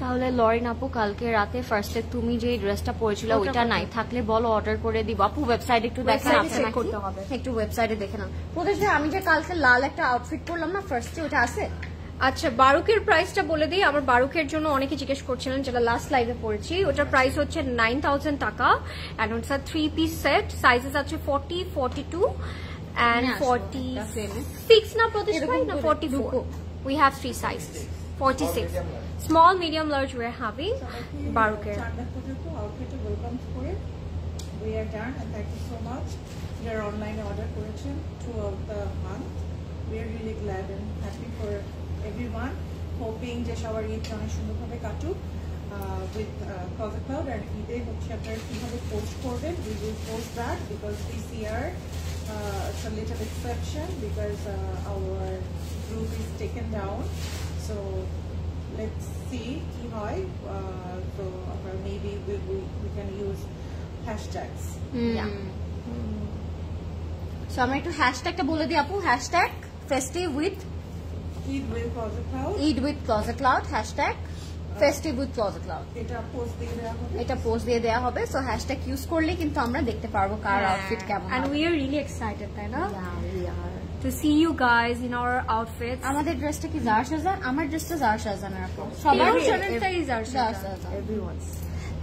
তাহলে লরিন আপু, কালকে রাতে ফার্স্টে তুমি যে ড্রেসটা পরেছিল ওইটা নাই, থাকলে বলো অর্ডার করে দিব। আপু ওয়েবসাইট একটু দেখেন, চেক করতে হবে, একটু ওয়েবসাইটে দেখে নাও। প্রদেশ আমি যে কালকে লাল একটা আউটফিট পরলাম না ফার্স্টে, ওটা আছে? আচ্ছা, বারুকের প্রাইসটা বলে দিই। আমার বারুকের জন্য অনেকে জিজ্ঞেস করছিলেন, যেটা লাস্ট লাইভে পড়েছি, ওটার প্রাইস হচ্ছে 9000 টাকা। And it's a 3 piece set, sizes আছে 40, 42 and 46 না প্রতিষ্ঠা না 44। We have 3 sizes, 46, small, medium, large we are having. বারুকের We are done, and thank you so much. We are online order করেছেন throughout the month. We are really glad and happy for everyone. Hoping যে সবার ঈদ অনেক সুন্দরভাবে কাটুক with Closet Cloud, and ঈদে হচ্ছে আপনারা কিভাবে পোস্ট করবেন, we will post that because this year it's a little exception because our group is taken down. So let's see কি হয়, so maybe we can use hashtags. Yeah. So আমরা একটু হ্যাশট্যাগটা বলে দিই আপু, hashtag festive with Eid with Closet Cloud. Eid with Closet Cloud, hashtag festive with Closet Cloud। এটা post দিয়ে দেওয়া হবে, এটা পোস্ট দিয়ে দেওয়া হবে। সো হ্যাশট্যাগ ইউজ করলে কিন্তু আমরা দেখতে পারবো কার আউটফিট কেমন। and we are really excited, তাই না? we are to see you guys in our outfits. আমাদের ড্রেসটা কি জার শাহজাহান? আমার ড্রেসটা জার শাহজাহানের আপু, সবার জনেরটাই Zara Shahjahan. Everyone's.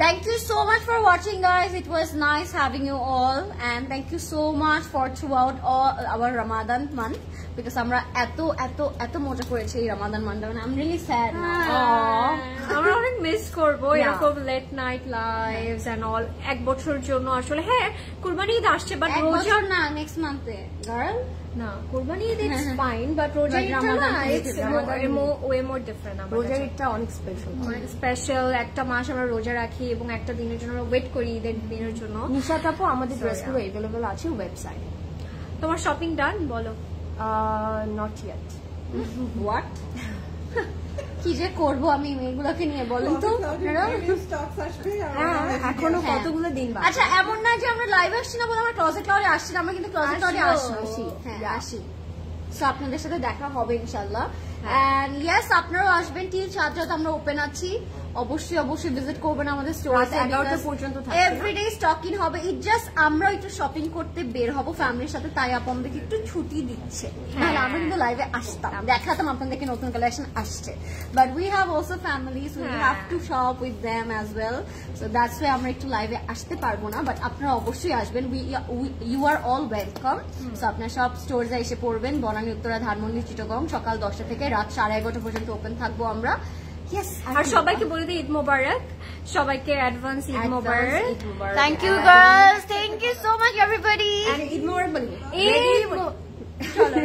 Thank you so much for watching, guys. It was nice having you all, and thank you so much for throughout all our Ramadan month, because আমরা এত মজা করেছি এই রমাদান মান্থে। I'm really sad now. আমরা অনেক মিস করবো এরকম late night lives and all. এক বছর জন্য আসলে, হ্যাঁ কুরবানি ঈদ আসছে, বাট রোজা না, নেক্সট মান্থে গার্ল না, Qurbani Eid it's fine, but রোজা Ramadan ইটস ওয়ে মোর ডিফারেন্ট। রোজার ঈদটা অনেক স্পেশাল, অনেক স্পেশাল। একটা মাস আমরা রোজা রাখি এবং একটা দিনের জন্য আমরা ওয়েট করি ঈদের দিনের জন্য। নিশাত আপু, আমাদের ড্রেসগুলো অ্যাভেলেবল আছে ওয়েবসাইটে। তোমার শপিং ডান? বলো। Not yet. হোয়াট কি যে করবো আমি মেয়েগুলোকে নিয়ে, বলেন তো আপনারা? স্টকস আসবে, এখনো কতগুলো দিন বাকি। আচ্ছা, এমন না যে আমরা লাইভ আসছি না বলে আমরা ক্লোজেট ক্লাউডে আসছি না, আমরা কিন্তু ক্লোজেট ক্লাউডে আসি। হ্যাঁ আসি। সো আপনাদের সাথে দেখা হবে ইনশাআল্লাহ। এন্ড ইয়েস, আপনারাও আসবেন। টিল 7 রাত আমরা ওপেন আছি, অবশ্যই ভিজিট করবেন আমাদের স্টোরে। 11টা পর্যন্ত থাকবে, এভরিডে স্টকিং হবে। ইট জাস্ট আমরা একটু শপিং করতে বের হব ফ্যামিলির সাথে, তাই আপু আমাদেরকে একটু ছুটি দিচ্ছে। তাহলে আমরা কিন্তু লাইভে আসতাম, দেখাতাম আপনাদেরকে নতুন কালেকশন আসছে। But we have also families, we have to shop with them as well. So that's why আমরা একটু লাইভে আসতে পারবো না, বাট আপনারা অবশ্যই আসবেন। You are all welcome. So আপনারা সব স্টোরে এসে পড়বেন। বনানী, উত্তরা, ধানমন্ডি, চিটাগং সকাল 10টা থেকে রাত 11:30 পর্যন্ত ওপেন থাকবো আমরা। আর সবাইকে বলে দিই ঈদ মোবারক, সবাইকে advance Eid Mubarak. Thank you girls, thank you so much everybody. Eid Mubarak বলবো। চলো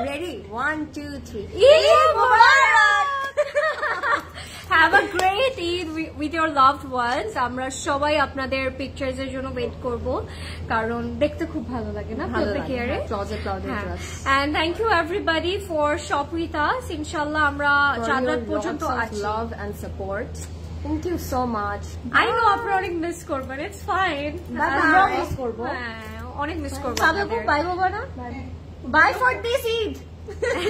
ready, 1 2 3 Eid Mubarak. Have a great Eid with your loved ones. আমরা সবাই আপনাদের পিকচার্স এর জন্য ওয়েট করব, কারণ দেখতে খুব ভালো লাগে না প্রত্যেক ইয়ারে। And thank you everybody for shop with us. ইনশাআল্লাহ আমরা চাঁদ রাত পর্যন্ত আছি। Love and support, thank you so much. I know আপনারা অনেক মিস করবেন, ইটস ফাইন। আমরাও মিস করব, অনেক মিস করব। বাই বাবা না, bye for this Eid.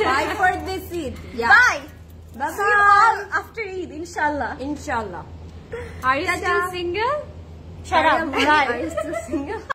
Bye for this Eid, bye. Bye See you all after Eid, inshallah. inshallah. Are you still single? Shut up. Right. Are you still single?